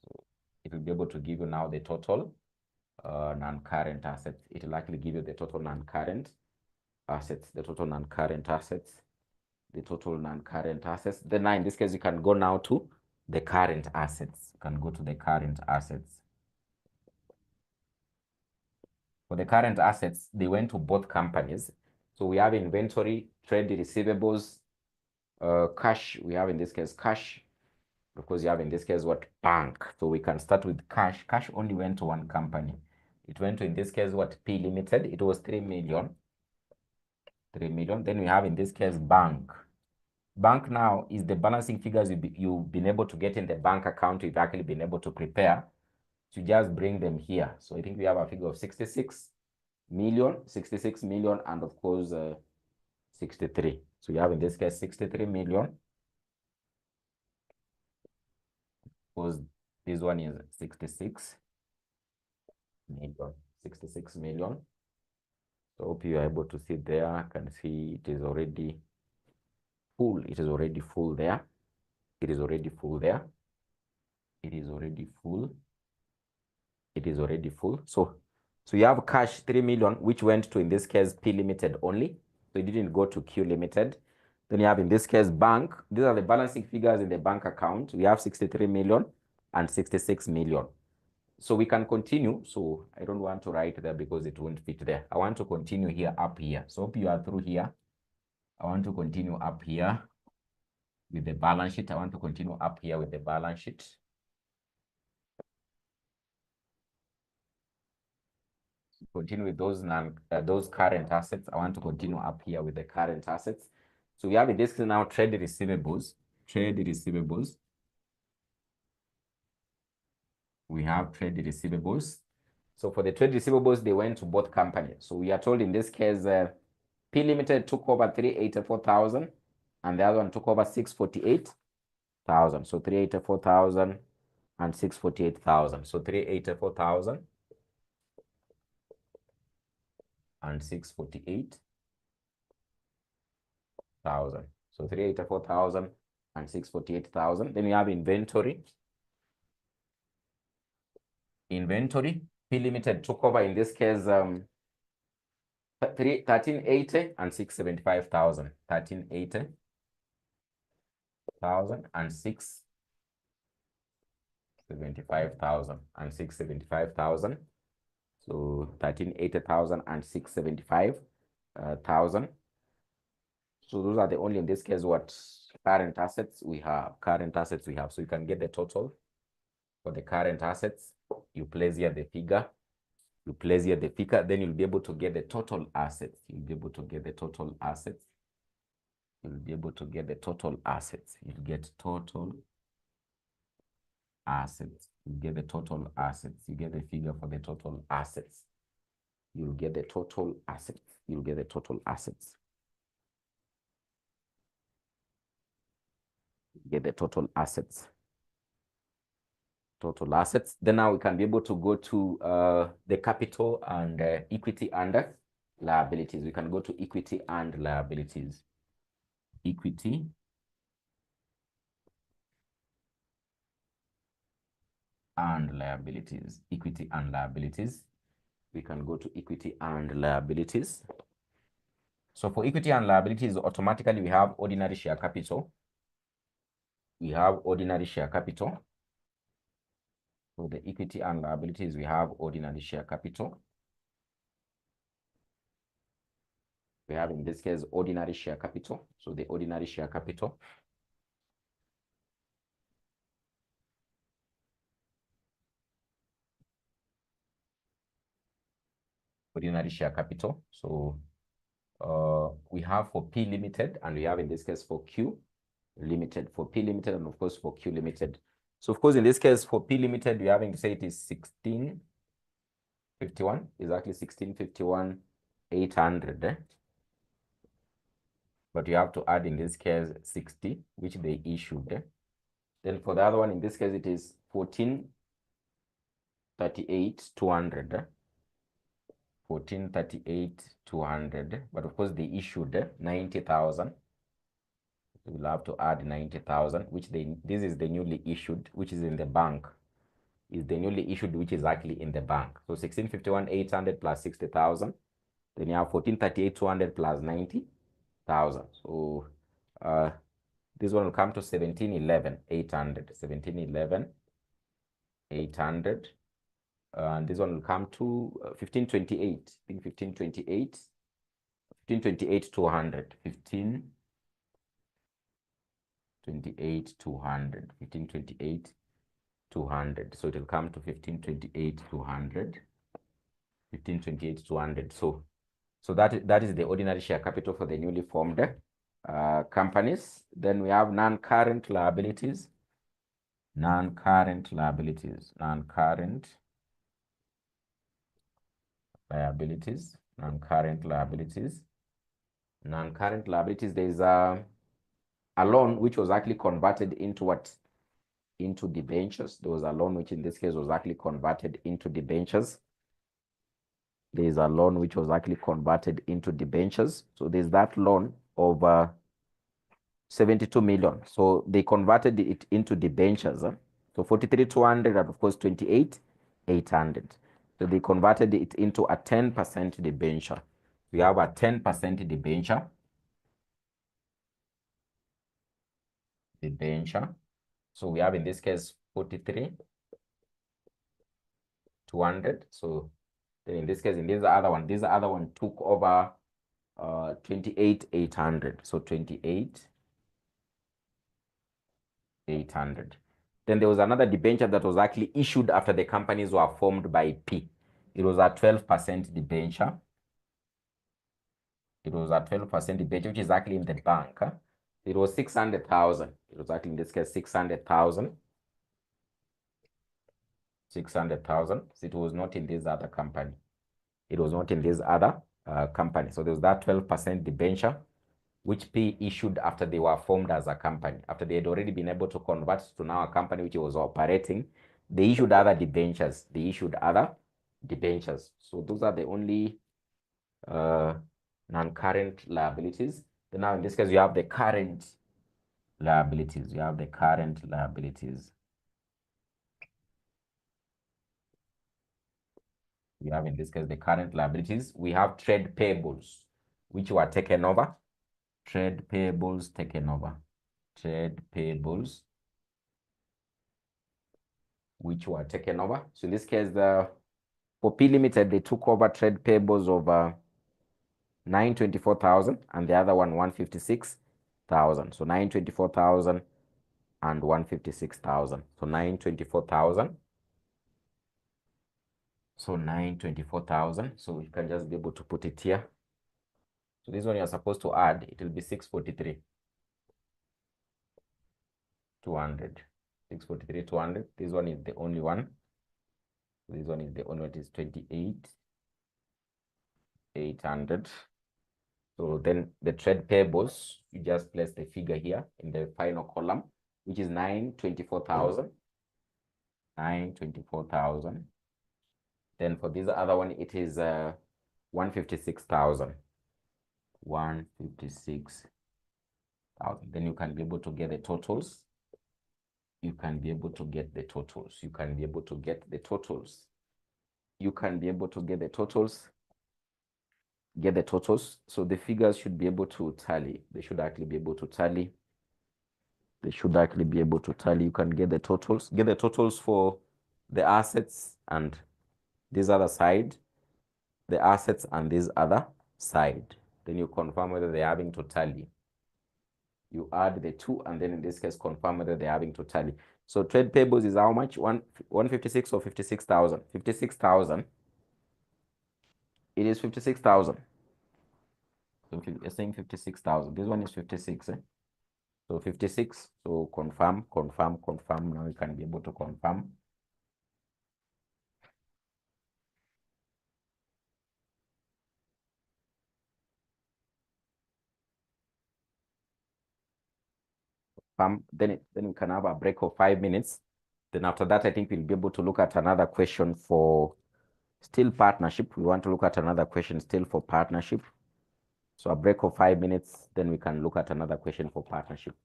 So it will be able to give you now the total non-current assets. It will actually give you the total non-current assets, the total non-current assets. Then now in this case, you can go now to the current assets. You can go to the current assets. For the current assets, they went to both companies. So we have inventory, trade receivables, cash. We have in this case cash, because you have in this case what? Bank. So we can start with cash. Cash only went to one company. It went to, in this case, what? P Limited. It was 3 million. 3 million. Then we have in this case bank. Bank now is the balancing figures you've been able to get in the bank account. You've actually been able to prepare to just bring them here. So I think we have a figure of 66 million, and of course 63. So you have in this case 63 million, because this one is 66 million. 66 million. So hope you are able to see there. I can see it is already full. It is already full there. It is already full there. It is already full. It is already full. So you have cash 3 million, which went to, in this case, P Limited only. So it didn't go to Q Limited. Then you have, in this case, bank. These are the balancing figures in the bank account. We have 63 million and 66 million. So we can continue. So I don't want to write there because it won't fit there. I want to continue here, up here. So hope you are through here. I want to continue up here with the balance sheet. I want to continue up here with the balance sheet. Continue with those current assets. I want to continue up here with the current assets. So we have in this now trade receivables. Trade receivables. We have trade receivables. So for the trade receivables, they went to both companies. So we are told in this case, P Limited took over 384,000, and the other one took over 648,000. So 384,000 and 648,000. So 384,000 and 648,000. So 384,000 and 648,000. Then we have inventory. Inventory, P Limited took over in this case 1380 and 675,000. 1380,000 and 675,000 and 675,000. So 1380,000 and 675,000. So those are the only, in this case, what? Current assets we have. Current assets we have. So you can get the total for the current assets. You place here the figure. You place here the figure. Then you'll be able to get the total assets. You'll be able to get the total assets. You'll be able to get the total assets. You'll get total assets. You get the total assets. You get the figure for the total assets. You'll get the total assets. You'll get the total assets. Get the total assets. Total assets. Then now we can be able to go to the capital and equity and liabilities. We can go to equity and liabilities. Equity and liabilities. Equity and liabilities. We can go to equity and liabilities. So for equity and liabilities, automatically we have ordinary share capital. We have ordinary share capital. For the equity and liabilities, we have ordinary share capital. We have, in this case, ordinary share capital. So the ordinary share capital. Ordinary share capital. So we have for P Limited, and we have in this case for Q. limited, for P limited, and of course for Q limited. So of course in this case for P limited, we're having to say it is 1651, exactly 1651 800. But you have to add in this case 60, which they issued. Then for the other one, in this case, it is 1438 200. 1438 200. But of course, they issued 90,000. We'll have to add 90,000, which this is the newly issued, which is in the bank. Is the newly issued, which is actually in the bank. So 1651 800 plus 60,000. Then you have 1438 200 plus 90,000. So this one will come to 1711 800. 1711 800. And this one will come to 1528. I think 1528. 1528 200. 1528 200. 1528 200. So it will come to 1528 200. 1528 200. So that is the ordinary share capital for the newly formed companies. Then we have non-current liabilities. Non-current liabilities. Non-current liabilities. Non-current liabilities. Non-current liabilities. There is a loan which was actually converted into what? Into debentures. There was a loan which in this case was actually converted into debentures. There is a loan which was actually converted into debentures. So there's that loan of 72 million. So they converted it into debentures. So 43,200 and of course 28,800. So they converted it into a 10% debenture. We have a 10% debenture. Debenture. So we have in this case 43,200. So then in this case, in this other one took over 28,800. So 28,800. Then there was another debenture that was actually issued after the companies were formed by P. It was a 12% debenture. It was a 12% debenture, which is actually in the bank. It was 600,000. It was actually in this case 600,000. 600,000. So it was not in this other company. It was not in this other company. So there was that 12% debenture, which P issued after they were formed as a company. After they had already been able to convert to now a company which was operating, they issued other debentures. They issued other debentures. So those are the only non-current liabilities. Then now in this case, you have the current liabilities. You have the current liabilities. We have in this case the current liabilities. We have trade payables, which were taken over. Trade payables taken over. Trade payables, which were taken over. So in this case, for P Limited, they took over trade payables of 924,000 and the other one 156,000. So 924,000 and 156,000. So 924,000. So 924,000. So you can just be able to put it here. So this one you're supposed to add, it will be 643. 200. 643, 200. This one is the only one. This one is the only one. It is 28,800. So then the trade payables, you just place the figure here in the final column, which is 924,000. 924,000. Then for this other one, it is 156,000. 156,000. Then you can be able to get the totals. You can be able to get the totals. You can be able to get the totals. You can be able to get the totals. Get the totals. So the figures should be able to tally. They should actually be able to tally. They should actually be able to tally. You can get the totals. Get the totals for the assets and this other side. The assets and this other side. Then you confirm whether they're having to tally. You add the two and then in this case confirm whether they're having to tally. So trade payables is how much? 156 or 56,000? 56,000. It is 56,000. So you're saying 56,000. This one is 56. So 56, so confirm, confirm, confirm. Now you can be able to confirm. Then we can have a break of 5 minutes. Then after that, I think we'll be able to look at another question for still partnership. We want to look at another question still for partnership. So a break of 5 minutes, then we can look at another question for partnership.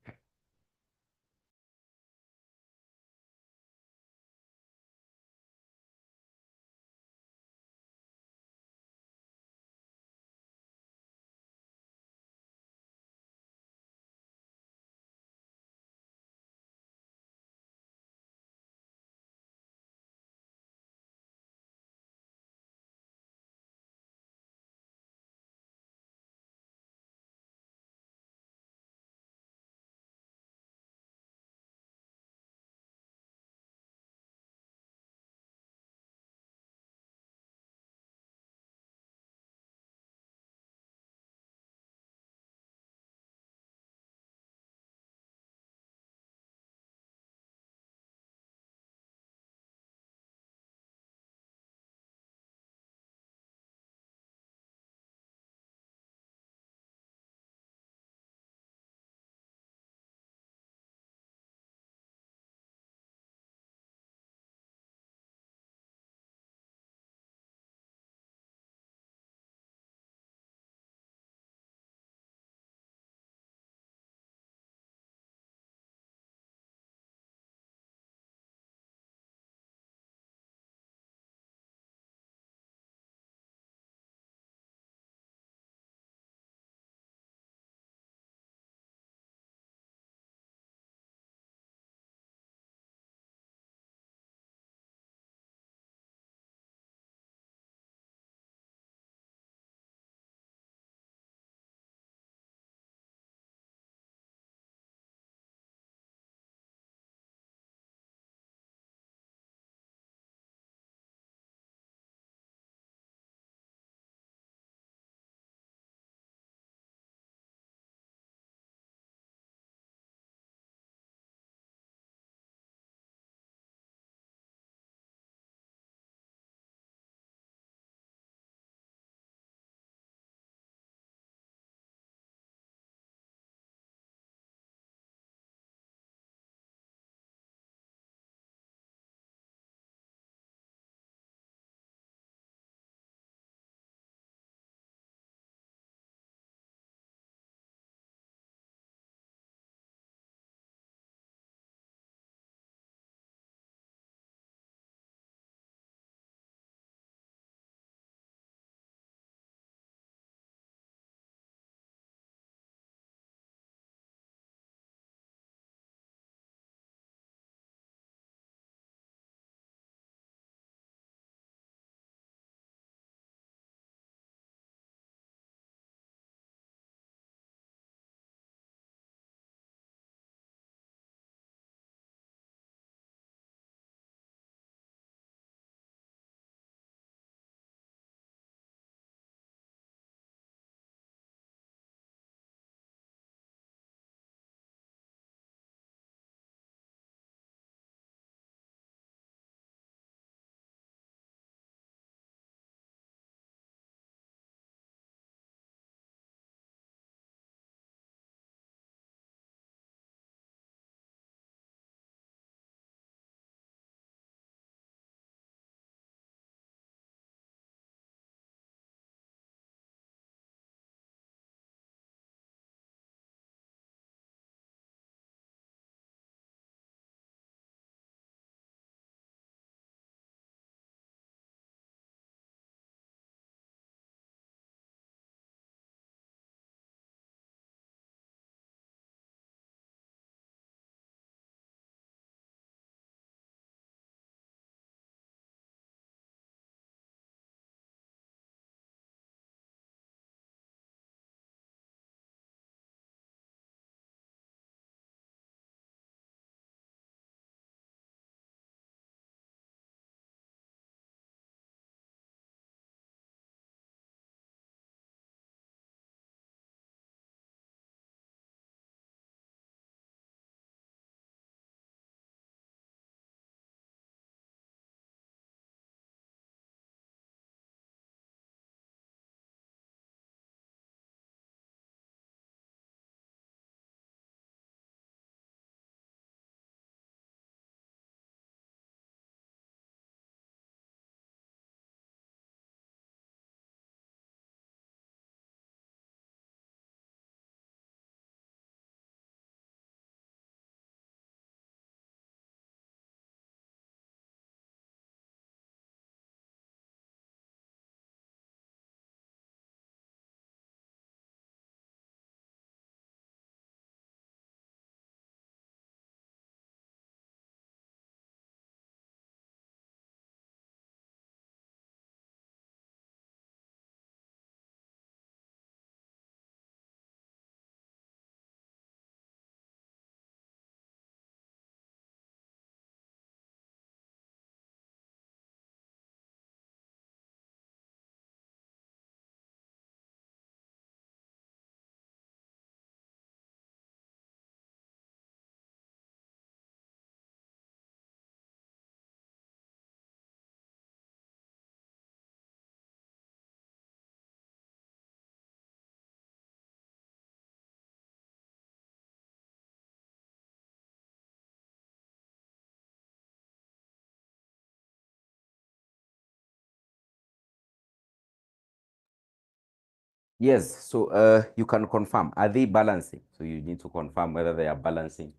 Yes, so you can confirm. Are they balancing? So you need to confirm whether they are balancing,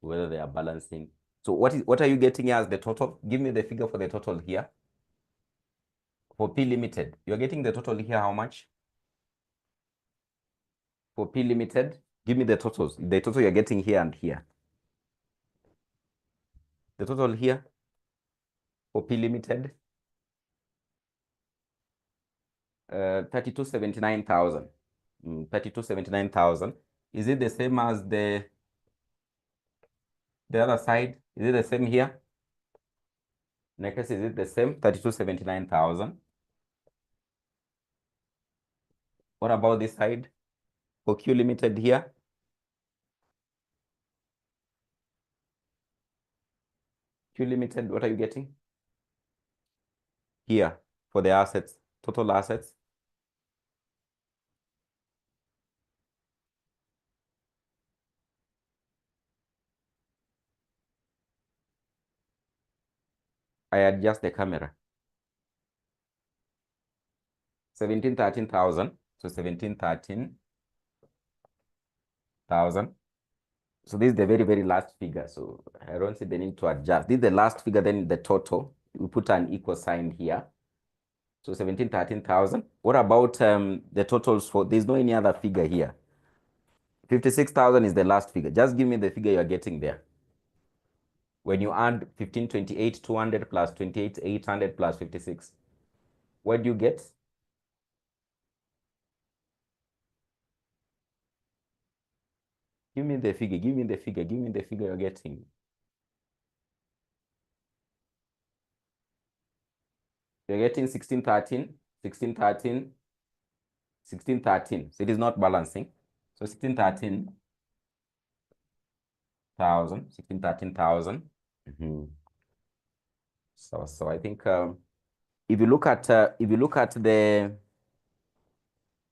whether they are balancing. So what are you getting here as the total? Give me the figure for the total here. For P limited, you're getting the total here, how much? For P limited, give me the totals. The total you're getting here and here. The total here for P limited, 32,79,000. 32,79,000. Is it the same as the other side? Is it the same here? Next, is it the same? 32,79,000. What about this side? For Q limited here? Q limited, what are you getting? Here, for the assets, total assets. I adjust the camera. 17,13,000. So 17,13,000. So this is the very, very last figure. So I don't see the need to adjust. This is the last figure, then the total. We put an equal sign here. So 17,13,000. What about the totals for, there's no any other figure here. 56,000 is the last figure. Just give me the figure you're getting there. When you add 1528,200 plus 28,800 plus 56, what do you get? Give me the figure, give me the figure, give me the figure you're getting. You're getting 1613, 1613, 1613. So it is not balancing. So 1613,000, 1613,000. So I think if you look at the,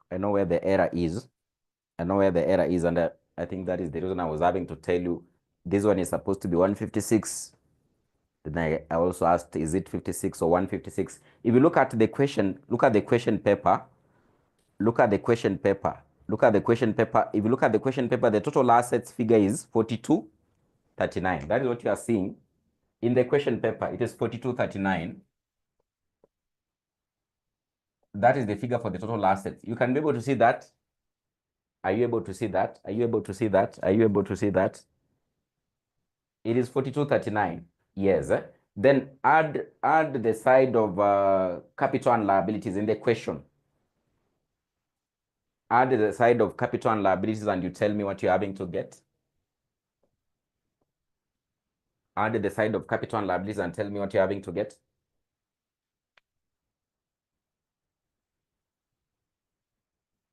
I know where the error is. I know where the error is, and I think that is the reason I was having to tell you this one is supposed to be 156. Then I also asked, is it 56 or 156? If you look at the question, look at the question paper, look at the question paper, look at the question paper. If you look at the question paper, the total assets figure is 4239. That is what you are seeing. In the question paper, it is 4239. That is the figure for the total assets. You can be able to see that. Are you able to see that? Are you able to see that? Are you able to see that? It is 4239. Yes. Then add the side of capital and liabilities in the question. Add the side of capital and liabilities and you tell me what you're having to get. Add the side of capital and liabilities and tell me what you're having to get.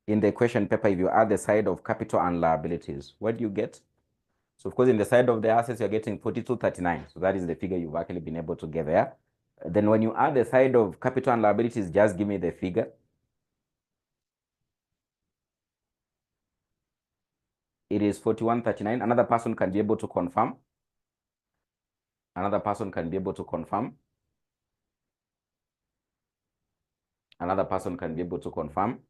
In the question paper, if you add the side of capital and liabilities, what do you get? So of course, in the side of the assets, you're getting 4239. So that is the figure you've actually been able to get there. Then when you add the side of capital and liabilities, just give me the figure. It is 4139. Another person can be able to confirm. Another person can be able to confirm. Another person can be able to confirm.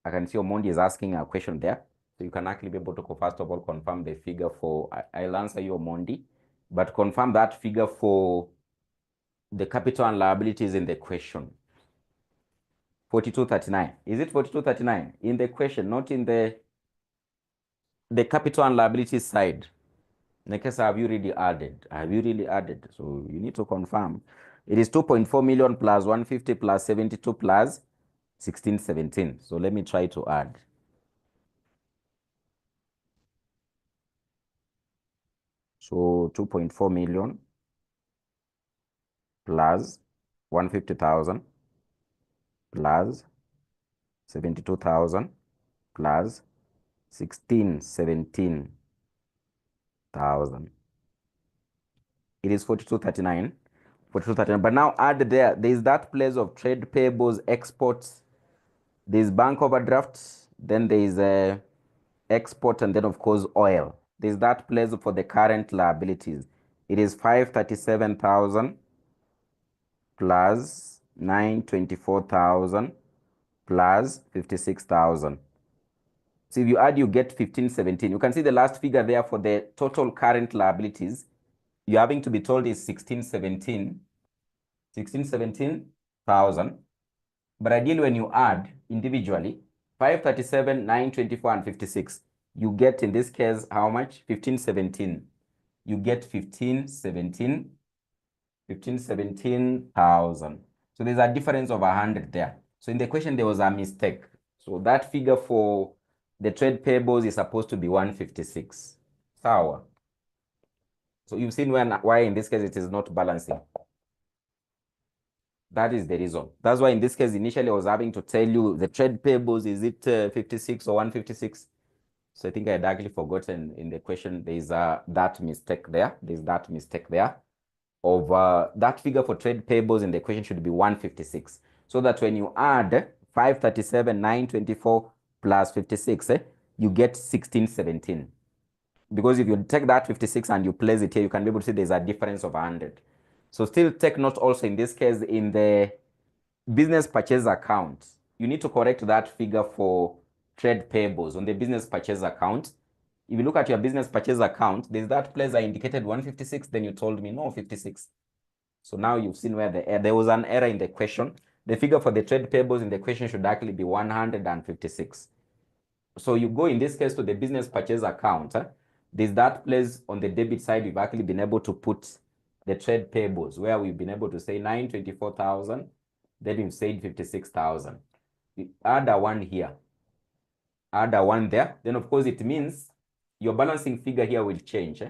I can see Omondi is asking a question there. So you can actually be able to, first of all, confirm the figure for, I'll answer you, Omondi, but confirm that figure for the capital and liabilities in the question. 4239. Is it 4239? In the question, not in the capital and liabilities side. Nekesa, have you really added? Have you really added? So you need to confirm. It is 2.4 million plus 150 plus 72 plus 1617. So let me try to add. So 2.4 million plus 150,000 plus 72,000 plus 1617,000. It is 4239. 4239. But now add there is that place of trade payables, exports, there's bank overdrafts, then there is a export, and then of course oil. There's that place for the current liabilities. It is 537,000 plus 924,000 plus 56,000. So if you add, you get 1517. You can see the last figure there for the total current liabilities. You're having to be told is 1617,000. But ideally, when you add individually, 537, 924, and 56, you get, in this case, how much? 1517. You get 1517,000. So there's a difference of 100 there. So in the question, there was a mistake. So that figure for the trade payables is supposed to be 156. Sour. So you've seen why in this case it is not balancing. That is the reason. That's why in this case, initially I was having to tell you the trade payables, is it 56 or 156? So I think I had actually forgotten in the question, there's that mistake there. There's that mistake there of that figure for trade payables in the equation should be 156. So that when you add 537, 924 plus 56, you get 1617. Because if you take that 56 and you place it here, you can be able to see there's a difference of 100. So still take note also in this case, in the business purchase account, you need to correct that figure for trade payables on the business purchase account. If you look at your business purchase account, there's that place I indicated 156, then you told me no, 56. So now you've seen where there was an error in the question. The figure for the trade payables in the question should actually be 156. So you go in this case to the business purchase account. There's that place on the debit side, we've actually been able to put the trade payables where we've been able to say 924,000, then we've said 56,000. You add a 1 here, add a 1 there, then of course it means your balancing figure here will change.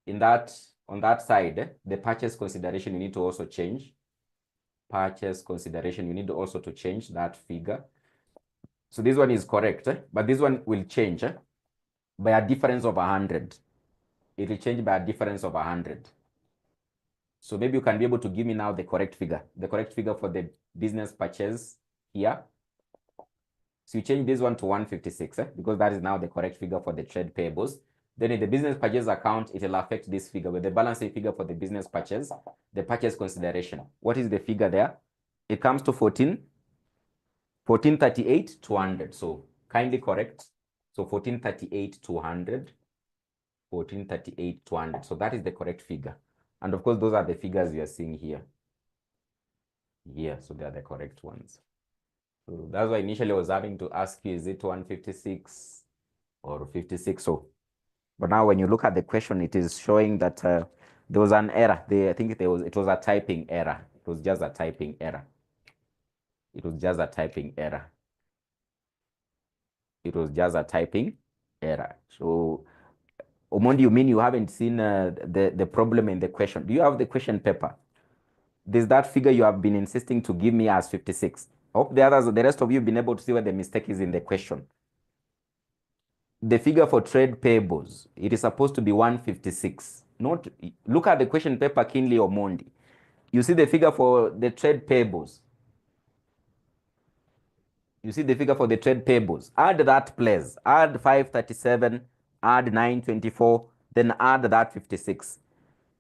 On that side, the purchase consideration you need to also change. Purchase consideration, you need also to change that figure. So this one is correct, but this one will change by a difference of 100. It will change by a difference of 100. So maybe you can be able to give me now the correct figure for the business purchase here. So you change this one to 156, because that is now the correct figure for the trade payables. Then in the business purchase account, it will affect this figure with the balancing figure for the business purchase, the purchase consideration. What is the figure there? It comes to 1438,200. So kindly correct. So 1438,200. 1438,200. So that is the correct figure. And of course, those are the figures you are seeing here. Here, so they are the correct ones. So that's why initially I was having to ask you, is it 156 or 56? So, but now when you look at the question, it is showing that there was an error. I think it was a typing error. It was just a typing error. It was just a typing error. It was just a typing error. So, Omondi, you mean you haven't seen the problem in the question? Do you have the question paper? There's that figure you have been insisting to give me as 56. I hope the rest of you have been able to see where the mistake is in the question. The figure for trade payables, it is supposed to be 156. Look at the question paper keenly, Omondi. You see the figure for the trade payables. You see the figure for the trade payables. Add that place. Add 537, add 924, then add that 56.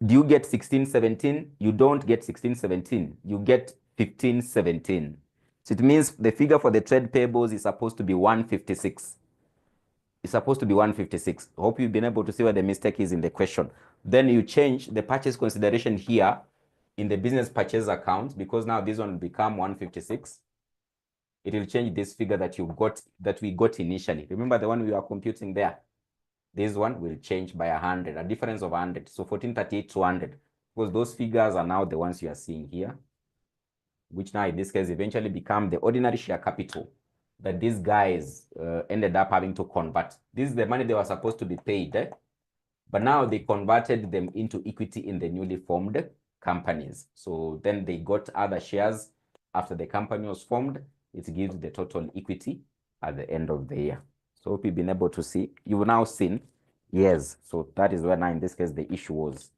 Do you get 1617? You don't get 1617. You get 1517. So it means the figure for the trade payables is supposed to be 156. It's supposed to be 156. Hope you've been able to see where the mistake is in the question. Then you change the purchase consideration here in the business purchase account, because now this one will become 156. It will change this figure that we got initially. Remember the one we were computing there? This one will change by 100, a difference of 100. So 1438 to 100, because those figures are now the ones you are seeing here, which now in this case eventually become the ordinary share capital that these guys ended up having to convert. This is the money they were supposed to be paid, but now they converted them into equity in the newly formed companies. So then they got other shares after the company was formed. It gives the total equity at the end of the year. So hope you've been able to see. You've now seen, yes. So that is where now in this case the issue was.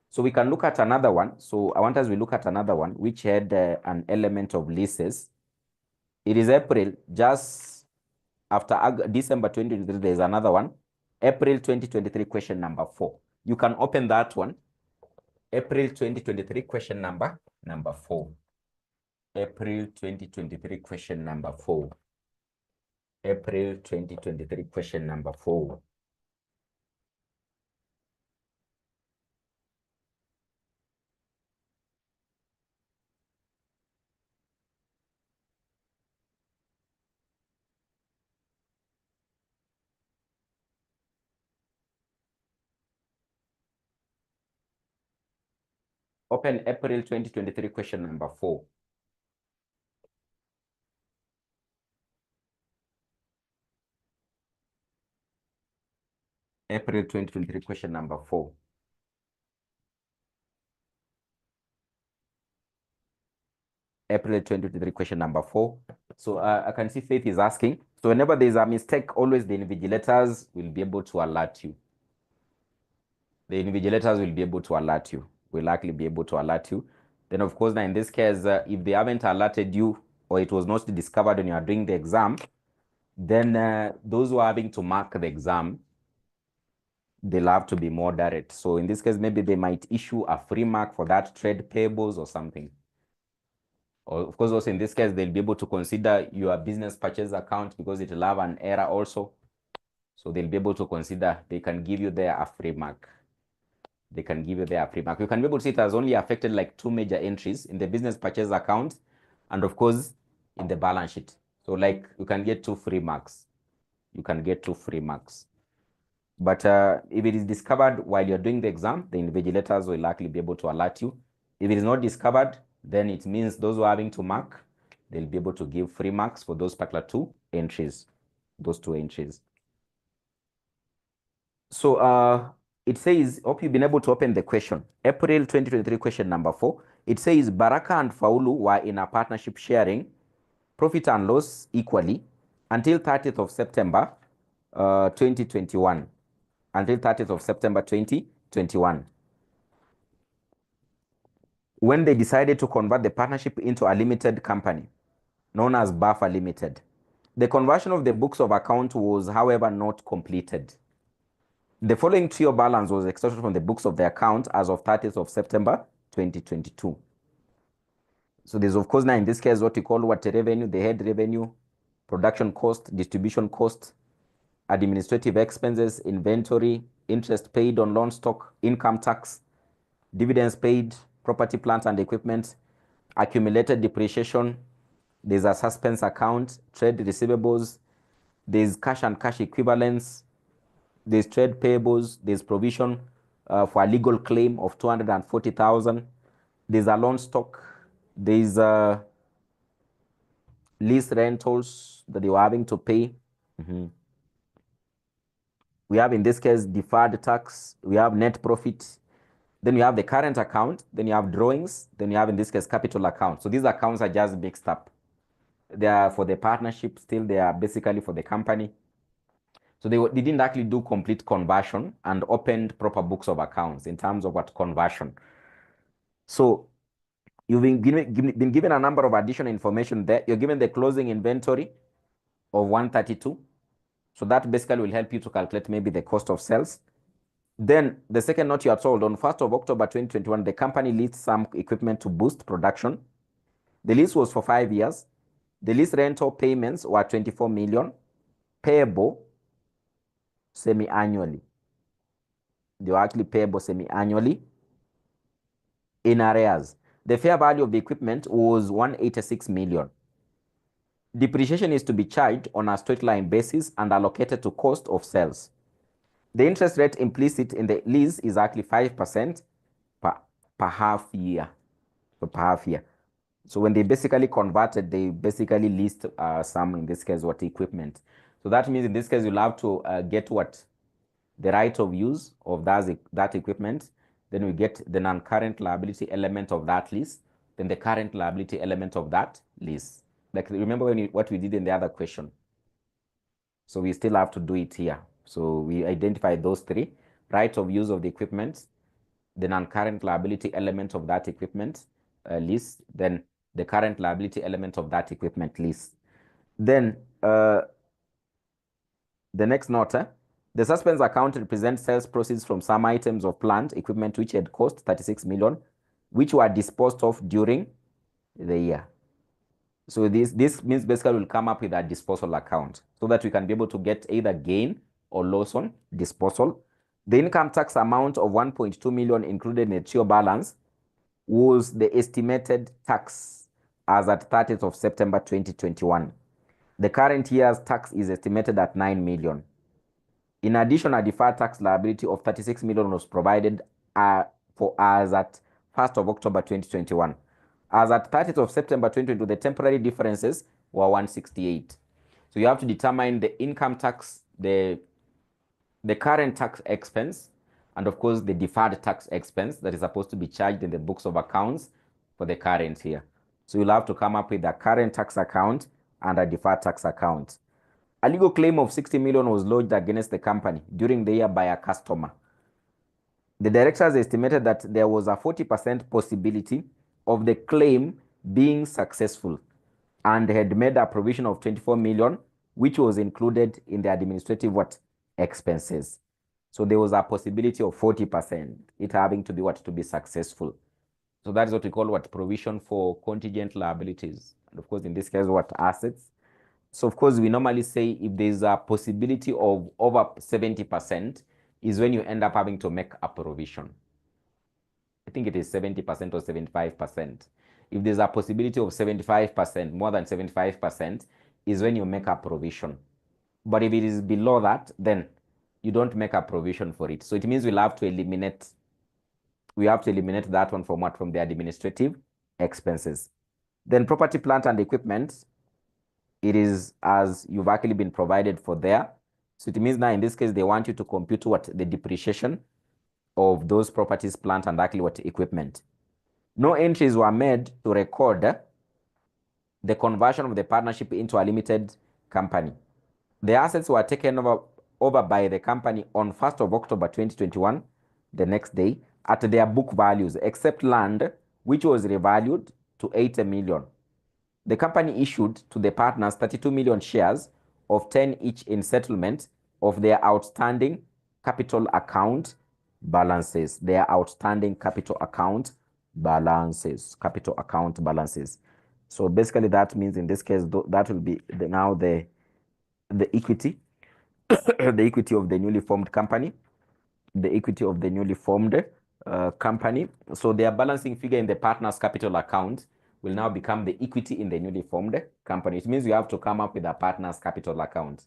So we can look at another one. So I want us to look at another one which had an element of leases. It is April, just after December 2023, there's another one. April 2023 question number 4. You can open that one. April 2023 question number 4. April 2023 question number 4. April 2023 question number 4. Open April 2023 question number 4. April 2023 question number 4. April 2023 question number 4. So I can see Faith is asking. So whenever there's a mistake, always the invigilators will be able to alert you. The invigilators will be able to alert you. Will likely be able to alert you. Then of course, now in this case, if they haven't alerted you or it was not discovered when you are doing the exam, then those who are having to mark the exam, they'll have to be more direct. So in this case, maybe they might issue a free mark for that trade payables or something. Or of course, also in this case, they'll be able to consider your business purchase account because it will have an error also. So they'll be able to consider, they can give you there a free mark. They can give you there a free mark. You can be able to see it has only affected like 2 major entries in the business purchase account and of course in the balance sheet. So like you can get 2 free marks. You can get 2 free marks. But if it is discovered while you're doing the exam, the invigilators will likely be able to alert you. If it is not discovered, then it means those who are having to mark, they'll be able to give free marks for those particular 2 entries, those 2 entries. So it says, hope you've been able to open the question. April 2023 question number 4. It says Baraka and Faulu were in a partnership sharing profit and loss equally until 30th of September 2021. Until 30th of September 2021. When they decided to convert the partnership into a limited company, known as Buffer Limited. The conversion of the books of account was, however, not completed. The following trio balance was extracted from the books of the account as of 30th of September 2022. So there's, of course, now in this case, what we call what revenue, the head revenue, production cost, distribution cost, administrative expenses, inventory, interest paid on loan stock, income tax, dividends paid, property, plant, and equipment, accumulated depreciation, there's a suspense account, trade receivables, there's cash and cash equivalents, there's trade payables, there's provision for a legal claim of 240,000, there's a loan stock, there's lease rentals that they were having to pay. We have in this case deferred tax, we have net profit, then you have the current account, then you have drawings, then you have in this case capital account. So these accounts are just mixed up. They are for the partnership, still they are basically for the company. So they didn't actually do complete conversion and opened proper books of accounts in terms of what conversion. So you've been given a number of additional information there. You're given the closing inventory of 132. So that basically will help you to calculate maybe the cost of sales. Then the second note you are told on 1st of October 2021, the company leased some equipment to boost production. The lease was for 5 years. The lease rental payments were 24 million, payable semi-annually. They were actually payable semi-annually in arrears. The fair value of the equipment was 186 million. Depreciation is to be charged on a straight line basis and allocated to cost of sales. The interest rate implicit in the lease is actually 5% per half year. So per half year. So when they basically converted, they basically leased some, in this case, what equipment. So that means in this case, you'll have to get what? The right of use of that equipment. Then we get the non-current liability element of that lease. Then the current liability element of that lease. Like remember what we did in the other question. So we still have to do it here. So we identify those 3. Right of use of the equipment, the non-current liability element of that equipment lease, then the current liability element of that equipment lease. Then the next note, the suspense account represents sales proceeds from some items of plant equipment which had cost 36 million, which were disposed of during the year. So this means basically we'll come up with a disposal account so that we can be able to get either gain or loss on disposal. The income tax amount of 1.2 million included in the TIO balance was the estimated tax as at 30th of September 2021. The current year's tax is estimated at 9 million. In addition, a deferred tax liability of 36 million was provided for as at 1st of October 2021. As at 30th of September 2022, the temporary differences were 168. So you have to determine the income tax, the current tax expense, and of course the deferred tax expense that is supposed to be charged in the books of accounts for the current year. So you'll have to come up with a current tax account and a deferred tax account. A legal claim of 60 million was lodged against the company during the year by a customer. The directors estimated that there was a 40% possibility of the claim being successful and had made a provision of 24 million, which was included in the administrative expenses. So there was a possibility of 40%, it having to be to be successful. So that is what we call provision for contingent liabilities. And of course, in this case, assets. So of course, we normally say if there's a possibility of over 70% is when you end up having to make a provision. I think it is 70% or 75%. If there's a possibility of 75%, more than 75%, is when you make a provision. But if it is below that, then you don't make a provision for it. So it means we'll have to eliminate, that one from the administrative expenses. Then property, plant, and equipment, it is as you've actually been provided for there. So it means now in this case, they want you to compute the depreciation of those properties, plant, and actually equipment. No entries were made to record the conversion of the partnership into a limited company. The assets were taken over by the company on 1st of October 2021, the next day, at their book values, except land, which was revalued to 80 million. The company issued to the partners 32 million shares of 10 each in settlement of their outstanding capital account balances. Capital account balances. So basically that means in this case, that will be now the equity, the equity of the newly formed company, company. So their balancing figure in the partner's capital account will now become the equity in the newly formed company. It means you have to come up with a partner's capital account,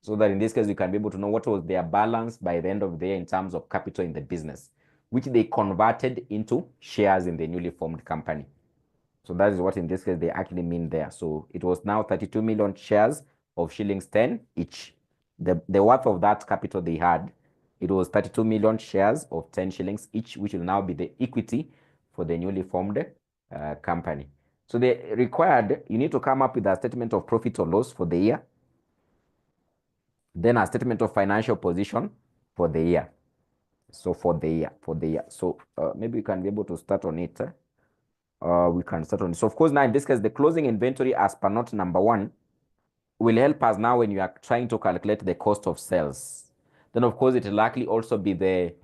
so that in this case, you can be able to know what was their balance by the end of the year in terms of capital in the business, which they converted into shares in the newly formed company. So that is what in this case they actually mean there. So it was now 32 million shares of shillings 10 each. The worth of that capital they had, it was 32 million shares of 10 shillings each, which will now be the equity for the newly formed company. So they required, you need to come up with a statement of profit or loss for the year, then a statement of financial position for the year. So for the year. So maybe we can be able to start on it. We can start on it. So of course, now in this case, the closing inventory as per note number 1 will help us now when you are trying to calculate the cost of sales. Then of course, it will likely also be the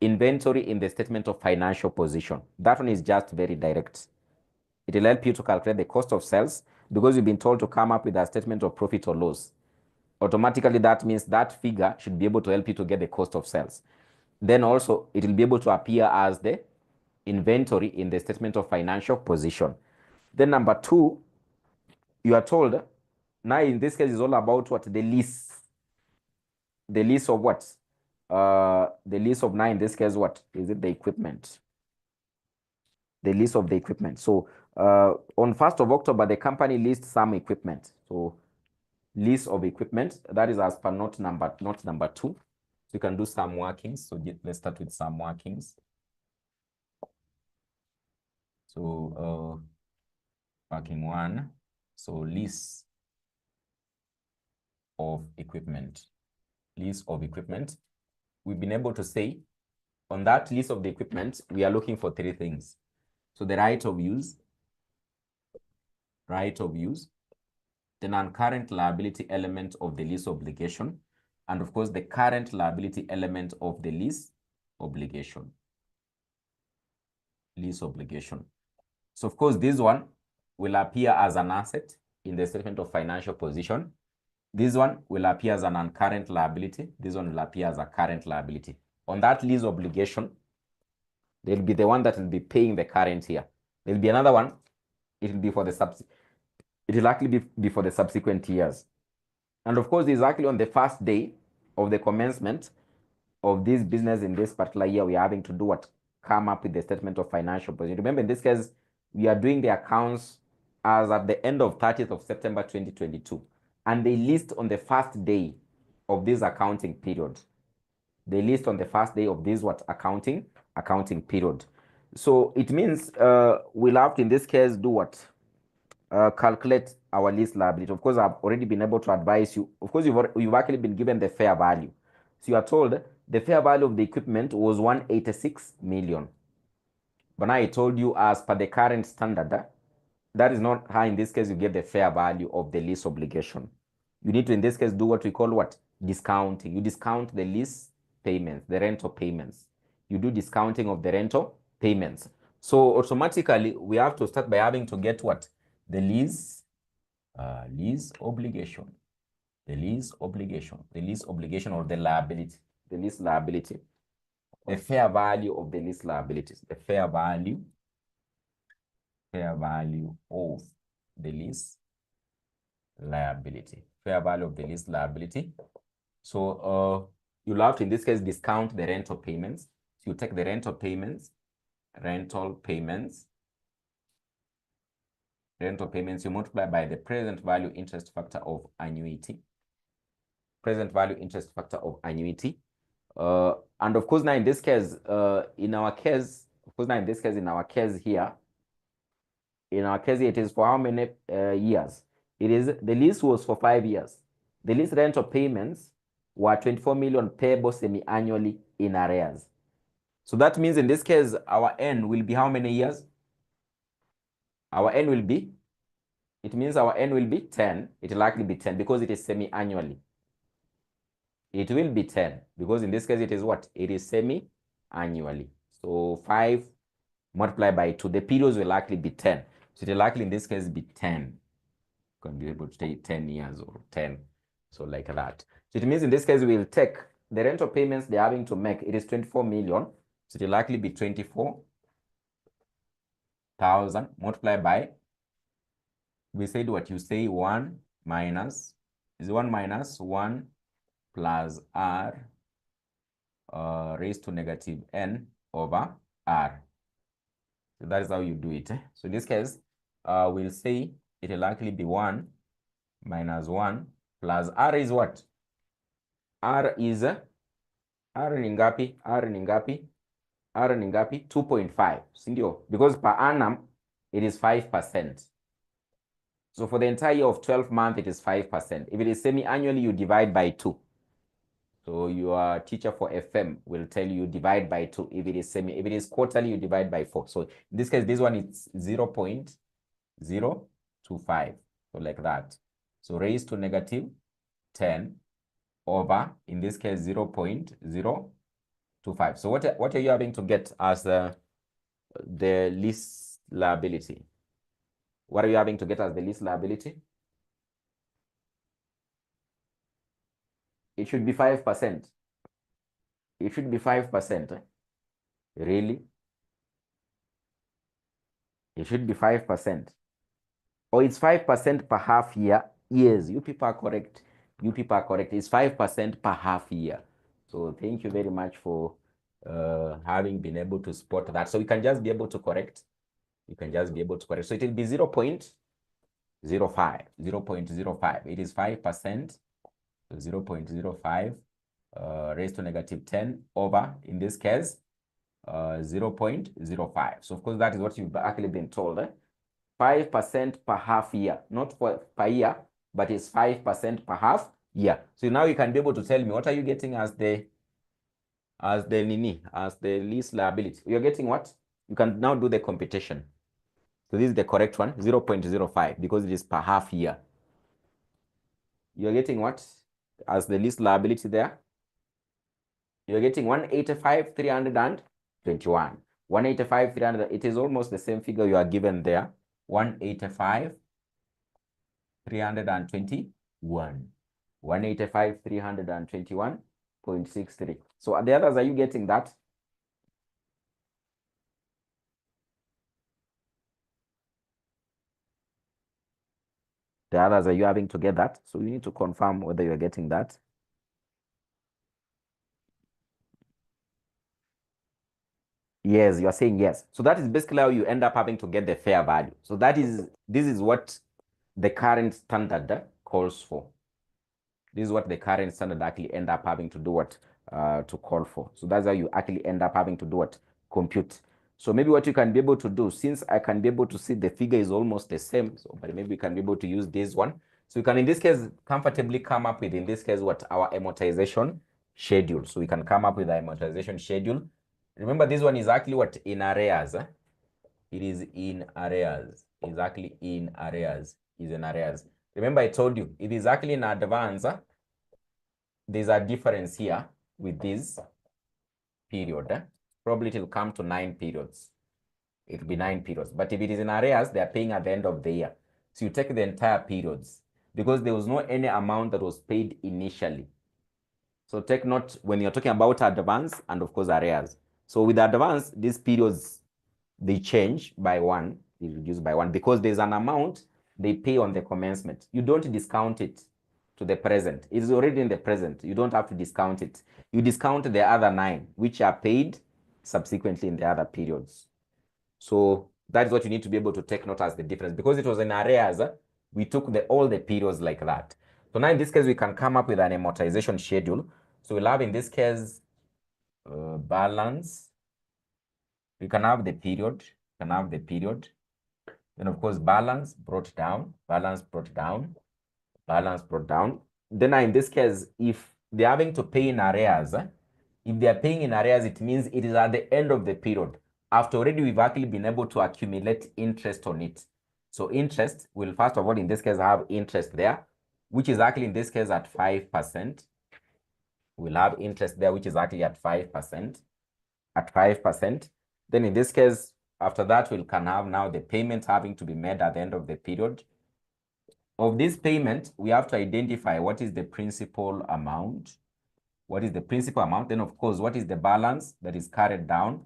inventory in the statement of financial position. That one is just very direct. It will help you to calculate the cost of sales because you've been told to come up with a statement of profit or loss. Automatically, that means that figure should be able to help you to get the cost of sales. Then also, it will be able to appear as the inventory in the statement of financial position. Then number 2, you are told, now in this case is all about the lease. The lease of what? The lease of, now in this case, what is it? The equipment. The lease of the equipment. So on 1st of October, the company leased some equipment. So lease of equipment, that is as per note number 2. So you can do some workings. So let's start with some workings. So working 1, so lease of equipment. Lease of equipment. We've been able to say on that lease of the equipment, we are looking for 3 things. So the right of use, the non-current liability element of the lease obligation, and of course the current liability element of the lease obligation. So of course this one, will appear as an asset in the statement of financial position. This one will appear as an uncurrent liability. This one will appear as a current liability. On that lease obligation, there'll be the one that will be paying the current year. There'll be another one. It will be for the it will actually be for the subsequent years. And of course, exactly on the first day of the commencement of this business in this particular year, we are having to do what? Come up with the statement of financial position. Remember, in this case, we are doing the accounts as at the end of 30th of September 2022. And they list on the first day of this accounting period. They list on the first day of this what? Accounting period. So it means we'll have to, in this case, do what? Calculate our lease liability. Of course, I've already been able to advise you. Of course, you've actually been given the fair value. So you are told the fair value of the equipment was 186 million. But now I told you, as per the current standard, that is not how in this case you get the fair value of the lease obligation. You need to, in this case, do what we call what? Discounting. You discount the lease payments, the rental payments. You do discounting of the rental payments. So automatically, we have to start by having to get what? The lease obligation. The lease obligation or the liability. The lease liability. The fair value of the lease liabilities. The fair value of the lease liability. Fair value of the lease liability. So you'll have to, in this case, discount the rental payments. So you take the rental payments, you multiply by the present value interest factor of annuity. And of course, now in this case, in our case here, it is for how many years? It is, the lease was for 5 years. The lease rental payments were 24 million payable semi-annually in arrears. So that means in this case, our N will be how many years? Our N will be, it means our N will be 10. It will likely be 10 because it is semi-annually. It will be 10 because in this case, it is what? It is semi-annually. So 5 multiplied by 2, the periods will likely be 10. So it will likely in this case be 10. You can be able to take 10 years or 10. So like that. So it means in this case, we'll take the rental payments they're having to make. It is 24 million. So it will likely be 24,000 multiplied by, we said what you say, 1 minus 1 plus r raised to negative n over r. So that is how you do it. So in this case, we'll say it will likely be 1 minus 1 plus r is what? R is ningapi? 2.5. Sindio? Because per annum, it is 5%. So for the entire year of 12 months, it is 5%. If it is semi-annually, you divide by 2. So your teacher for FM will tell you divide by 2. If it is quarterly, you divide by 4. So in this case, this one is 0.025. So like that. So raised to negative 10 over, in this case, 0.025. So what are you having to get as the lease liability? What are you having to get as the lease liability? It should be 5%. It should be 5%. Really? It should be 5%. Or it's 5% per half year. Yes, you people are correct. It's 5% per half year. So thank you very much for having been able to spot that. So we can just be able to correct. So it will be 0.05. 0.05. It is 5%. So 0.05 raised to negative 10 over, in this case, 0.05. So of course, that is what you've actually been told. 5% per half year, not per year, but it's 5% per half year. So now you can be able to tell me, what are you getting as the lease liability? You're getting what? You can now do the computation. So this is the correct one, 0.05, because it is per half year. You're getting what as the lease liability there? You're getting 185,321. 185,300. It is almost the same figure you are given there. 185, 321. 185, 321.63. So the others, are you getting that? The others, are you having to get that? So you need to confirm whether you're getting that. Yes, you're saying yes. So that is basically how you end up having to get the fair value. So this is what the current standard calls for. This is what the current standard actually end up having to do what to call for. So that's how you actually end up having to do what compute. So maybe what you can be able to do, since I can be able to see the figure is almost the same, so but maybe we can be able to use this one. So we can in this case comfortably come up with, in this case, what our amortization schedule. So we can come up with our amortization schedule. Remember, this one is actually what in arrears. It is in arrears. Exactly in arrears. Is in arrears. Remember, I told you it is actually in advance. There's a difference here with this period. Probably it will come to 9 periods. It will be 9 periods. But if it is in arrears, they are paying at the end of the year. So you take the entire periods because there was no any amount that was paid initially. So take note when you're talking about advance and of course arrears. So with advance, these periods, they change by 1, they reduce by 1 because there's an amount they pay on the commencement. You don't discount it to the present. It is already in the present. You don't have to discount it. You discount the other 9, which are paid subsequently in the other periods. So that is what you need to be able to take note as the difference. Because it was in arrears, we took all the periods like that. So now in this case, we can come up with an amortization schedule. So we'll have in this case, balance. We can have the period, then of course, balance brought down, balance brought down. Then in this case, if they're having to pay in arrears, if they're paying in arrears, it means it is at the end of the period. After already we've actually been able to accumulate interest on it. So interest will first of all, in this case, have interest there, which is actually in this case at 5%. We'll have interest there, which is actually at 5%. At 5%. Then in this case, after that, we can have now the payment having to be made at the end of the period. Of this payment, we have to identify what is the principal amount. What is the principal amount? Then, of course, what is the balance that is carried down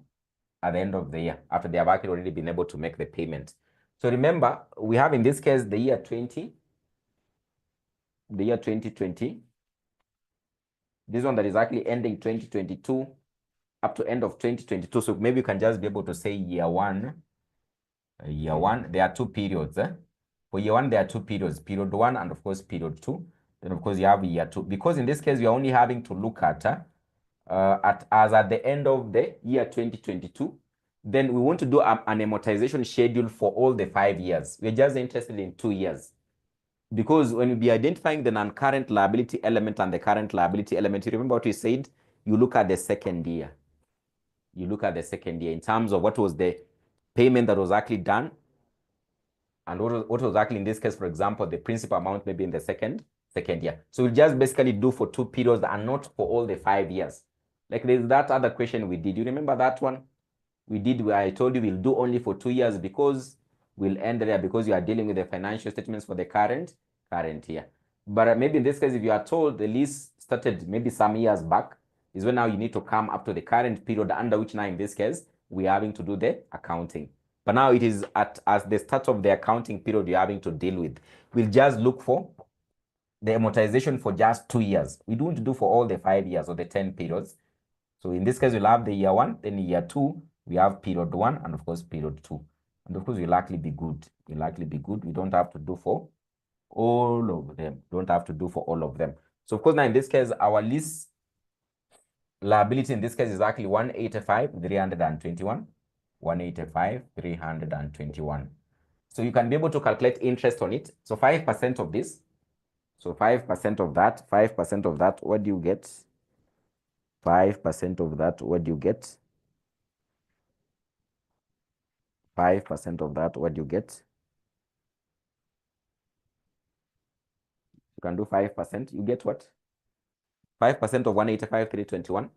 at the end of the year after they have actually already been able to make the payment. So remember, we have in this case the year 2020. This one that is actually ending 2022 up to end of 2022. So maybe you can just be able to say year one. Year one, there are 2 periods. For year 1, there are 2 periods, period 1 and of course period 2. Then of course you have year 2. Because in this case, we are only having to look at at the end of the year 2022. Then we want to do an amortization schedule for all the 5 years. We're just interested in 2 years. Because when we be identifying the non-current liability element and the current liability element, you remember what we said? You look at the second year. You look at the second year in terms of what was the payment that was actually done and what was actually in this case, for example, the principal amount maybe in the second year. So we'll just basically do for 2 periods and not for all the 5 years. Like there's that other question we did. You remember that one? We did where I told you we'll do only for 2 years because we'll end there because you are dealing with the financial statements for the current year. But maybe in this case, if you are told the lease started maybe some years back, is when now you need to come up to the current period under which now in this case, we're having to do the accounting. But now it is as the start of the accounting period you're having to deal with. We'll just look for the amortization for just 2 years. We don't do for all the 5 years or the 10 periods. So in this case, we'll have the year 1, then year 2, we have period 1, and of course, period 2. And of course, we'll likely be good. We'll likely be good. We don't have to do for all of them. Don't have to do for all of them. So of course, now in this case, our lease liability in this case is actually 185,321. 185,321. So you can be able to calculate interest on it. So 5% of this. So 5% of that, 5% of that, what do you get? 5% of that, what do you get? 5% of that, what do you get? You can do 5%. You get what? 5% of 185,321.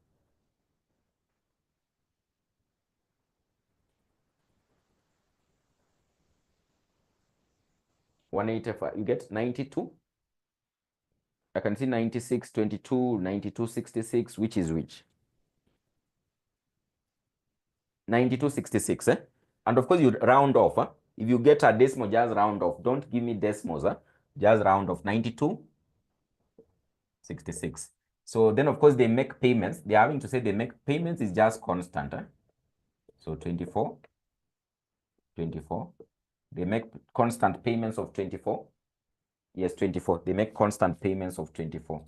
185, you get 92. I can see 96, 22, 92, 66, which is which? 92, 66, eh? And of course, you round off. If you get a decimal, just round off. Don't give me decimals. Just round off. 92, 66. So then, of course, they make payments. They're having to say they make payments is just constant. So 24, 24. They make constant payments of 24. Yes, 24. They make constant payments of 24.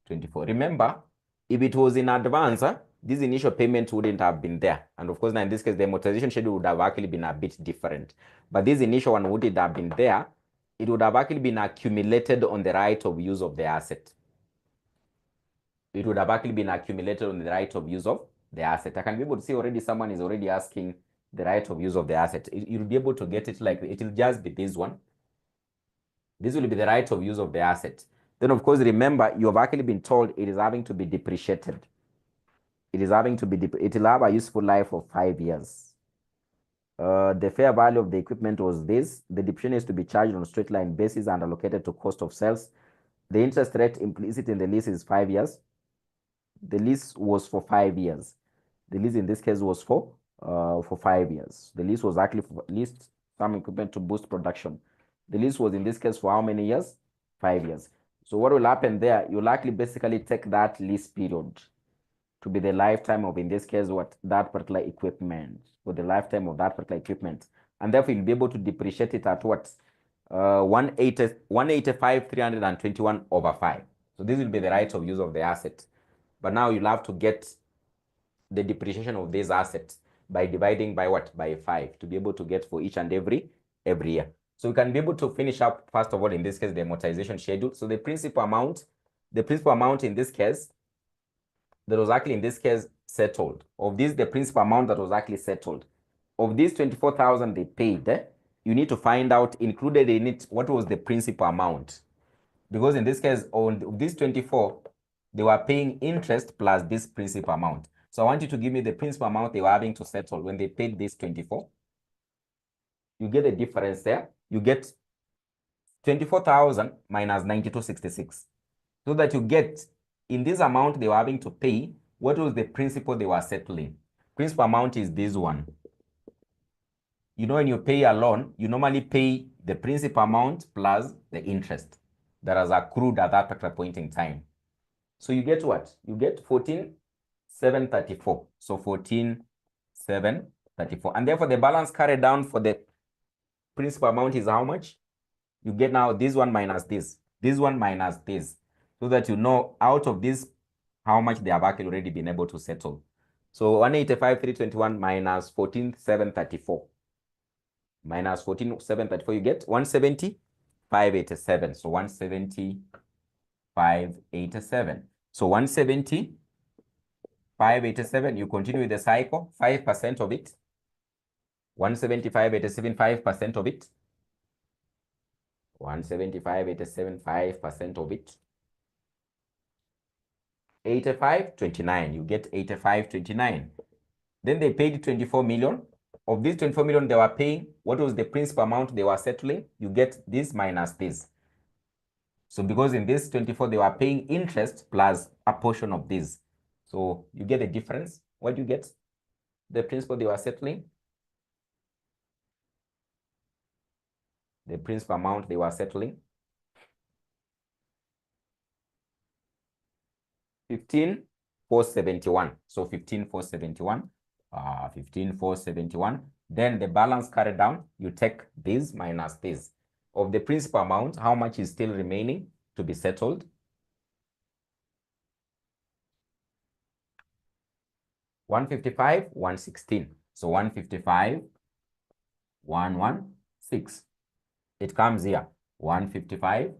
24. Remember, if it was in advance, this initial payment wouldn't have been there. And of course, now in this case, the amortization schedule would have actually been a bit different. But this initial one wouldn't have been there. It would have actually been accumulated on the right of use of the asset. It would have actually been accumulated on the right of use of the asset. I can be able to see already someone is already asking the right of use of the asset. You'll be able to get it like, it will just be this one. This will be the right of use of the asset. Then, of course, remember, you have actually been told it is having to be depreciated. It is having to be, it will have a useful life of 5 years. The fair value of the equipment was this. The depreciation is to be charged on a straight line basis and allocated to cost of sales. The interest rate implicit in the lease is 5 years. The lease was for 5 years. The lease in this case was for 5 years. The lease was actually for leased some equipment to boost production. The lease was in this case for how many years? 5 years. So what will happen there? You'll actually basically take that lease period to be the lifetime of, in this case, what? That particular equipment, for the lifetime of that particular equipment. And therefore, you'll be able to depreciate it at what? 185,321 over 5. So this will be the right of use of the asset. But now you'll have to get the depreciation of these assets by dividing by what? By 5 to be able to get for each and every year. So we can be able to finish up, first of all, in this case, the amortization schedule. So the principal amount in this case, that was actually in this case settled. Of this, the principal amount that was actually settled. Of these 24,000 they paid, you need to find out, included in it, what was the principal amount. Because in this case, on this 24, they were paying interest plus this principal amount. So I want you to give me the principal amount they were having to settle when they paid this 24. You get the difference there. You get 24,000 minus 9266. So that you get, in this amount they were having to pay, what was the principal they were settling? Principal amount is this one. You know, when you pay a loan, you normally pay the principal amount plus the interest that has accrued at that particular point in time. So you get what? You get 14,734. So 14,734. And therefore, the balance carried down for the principal amount is how much? You get now this one minus this one minus this, so that you know out of this how much they have actually already been able to settle. So 185,321 minus 14,734. Minus 14,734, you get 170,587. So 170,587. So 170,587, you continue with the cycle, 5% of it. 175,87, 5% of it. 175,87, 5% of it. 85,29, you get 85,29. Then they paid 24 million. Of these 24 million they were paying, what was the principal amount they were settling? You get this minus this. So because in this 24 they were paying interest plus a portion of this. So you get the difference. What do you get? The principal they were settling. The principal amount they were settling. 15,471. So 15,471. 15,471. Then the balance carried down, you take this minus this. Of the principal amount, how much is still remaining to be settled? 155, 116. So 155, 116. It comes here. 155,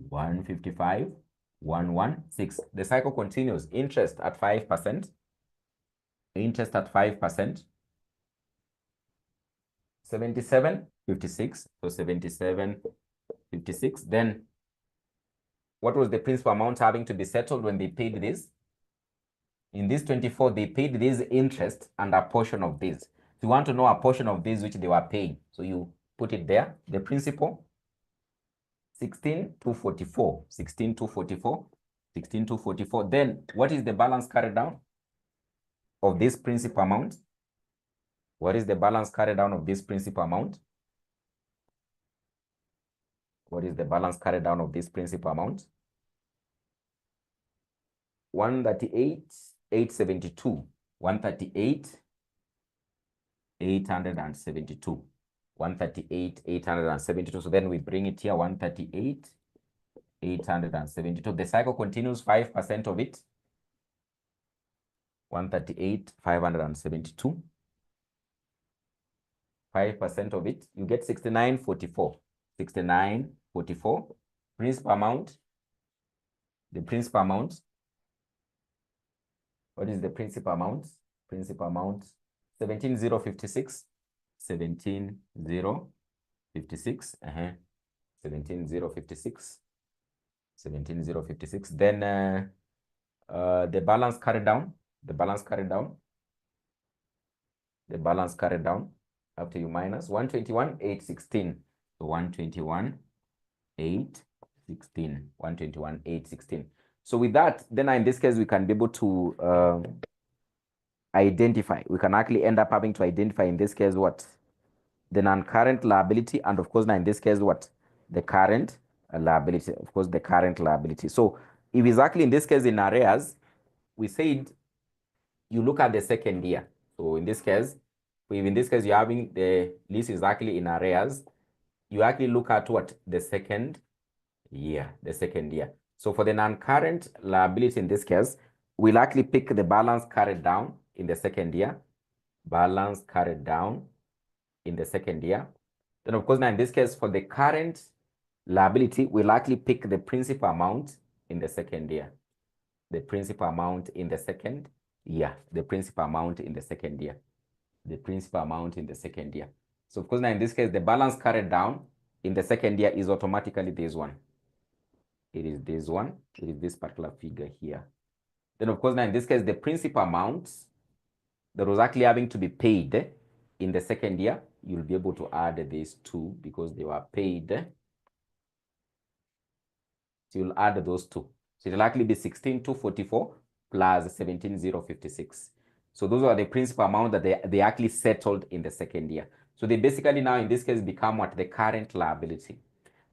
155, 116. The cycle continues. Interest at 5%. Interest at 5%. 77.56. So 77.56. Then what was the principal amount having to be settled when they paid this? In this 24, they paid this interest and a portion of this. If you want to know a portion of this which they were paying, so you put it there. The principal, 16,244, 16,244, 16,244. Then what is the balance carried down of this principal amount? What is the balance carried down of this principal amount? What is the balance carried down of this principal amount? 138,872. 138,872. 138,872. So then we bring it here, 138,872. The cycle continues, 5% of it. 138,572. 5% of it, you get 69,44. 69,44. Principal amount. The principal amount. What is the principal amount? Principal amount, 17,056. 17,056. 17,056. 17,056. Then the balance carried down. The balance carried down. The balance carried down after you minus 121,816. So 121,816. 121,816. So with that, then in this case, we can be able to identify. We can actually end up having to identify in this case what? The non-current liability, and of course now in this case what? The current liability. Of course, the current liability. So if exactly in this case in arrears, we said you look at the second year. So in this case, if in this case you're having the lease exactly in arrears, you actually look at what? The second year. The second year. So for the non-current liability in this case, we'll actually pick the balance carried down in the second year. Balance carried down in the second year. Then of course now in this case for the current liability, we'll actually pick the principal amount in the second year. The principal amount in the second year. The principal amount in the second year. The principal amount in the second year. So of course now in this case, the balance carried down in the second year is automatically this one. It is this one. It is this particular figure here. Then of course now in this case, the principal amount that was actually having to be paid in the second year, you'll be able to add these two because they were paid. So you'll add those two. So it'll actually be 16,244 plus 17,056. So those are the principal amount that they actually settled in the second year. So they basically now in this case become what? The current liability.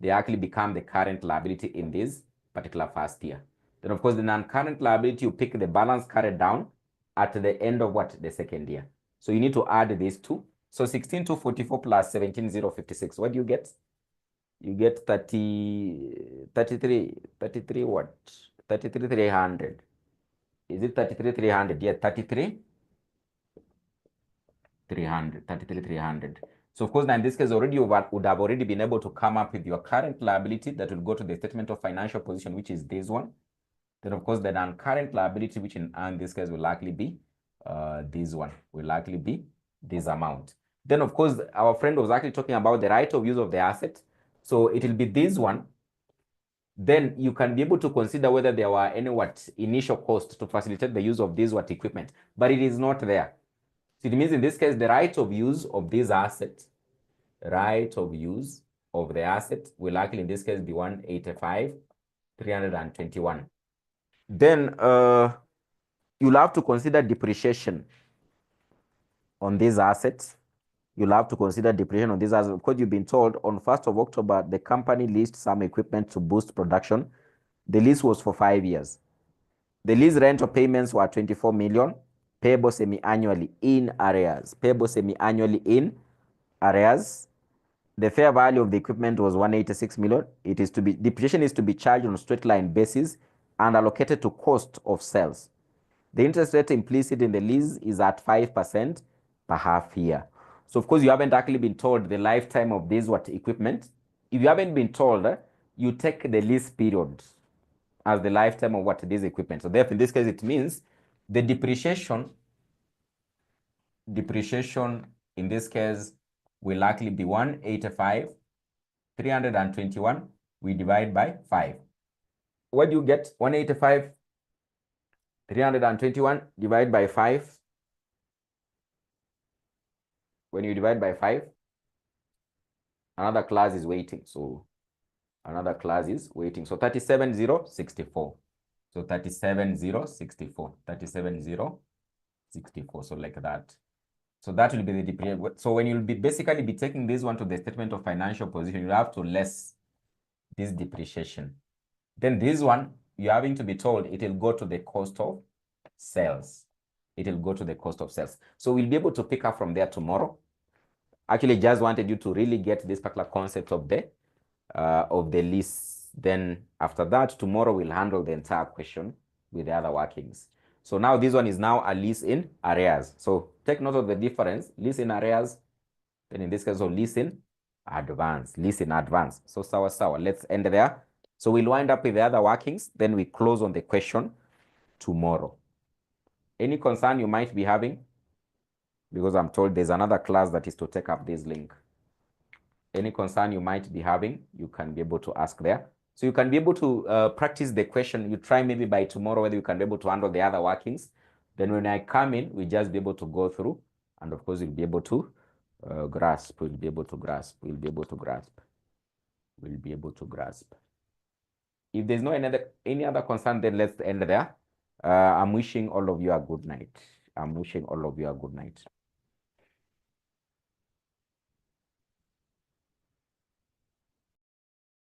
They actually become the current liability in this particular first year. Then of course the non-current liability, you pick the balance carried down at the end of what? The second year. So you need to add these two. So 16,244 plus 17,056. What do you get? You get 33 what? 33,300. Is it 33,300? Yeah, 33,300. So of course, now in this case, already you would have already been able to come up with your current liability that will go to the statement of financial position, which is this one. Then of course, the non-current liability, which in this case will likely be this one, will likely be this amount. Then of course, our friend was actually talking about the right of use of the asset. So it will be this one. Then you can be able to consider whether there were any initial costs to facilitate the use of this equipment, but it is not there. So it means in this case, the right of use of this asset, right of use of the asset will actually in this case be 185,321. Then you'll have to consider depreciation on these assets. You'll have to consider depreciation on these assets because you've been told on 1st of October, the company leased some equipment to boost production. The lease was for 5 years. The lease rental payments were 24 million, payable semi-annually in arrears. Payable semi-annually in arrears. The fair value of the equipment was 186 million. It is to be, depreciation is to be charged on a straight line basis and allocated to cost of sales. The interest rate implicit in the lease is at 5% per half year. So of course, you haven't actually been told the lifetime of this equipment. If you haven't been told, you take the lease period as the lifetime of this equipment. So therefore, in this case, it means the depreciation in this case will likely be 185,321. We divide by 5. What do you get? 185,321 divided by 5. When you divide by 5, Another class is waiting. So another class is waiting. So 37,064. So 37,064. 37,064. So like that. So that will be the depreciation. So when you'll be basically be taking this one to the statement of financial position, you have to less this depreciation. Then this one, you're having to be told it will go to the cost of sales. It will go to the cost of sales. So we'll be able to pick up from there tomorrow. Actually, just wanted you to really get this particular concept of the lease. Then after that, tomorrow we'll handle the entire question with the other workings. So now this one is now a lease in arrears. So take note of the difference. Lease in arrears, then in this case, so lease in advance. Lease in advance. So sawa. Let's end there. So we'll wind up with the other workings. Then we close on the question tomorrow. Any concern you might be having? Because I'm told there's another class that is to take up this link. Any concern you might be having, you can be able to ask there. So you can be able to practice the question. You try maybe by tomorrow whether you can be able to handle the other workings. Then when I come in, we just be able to go through. And of course, you'll be able to grasp. We'll be able to grasp. We'll be able to grasp. We'll be able to grasp. If there's no any other concern, then let's end there. I'm wishing all of you a good night. I'm wishing all of you a good night.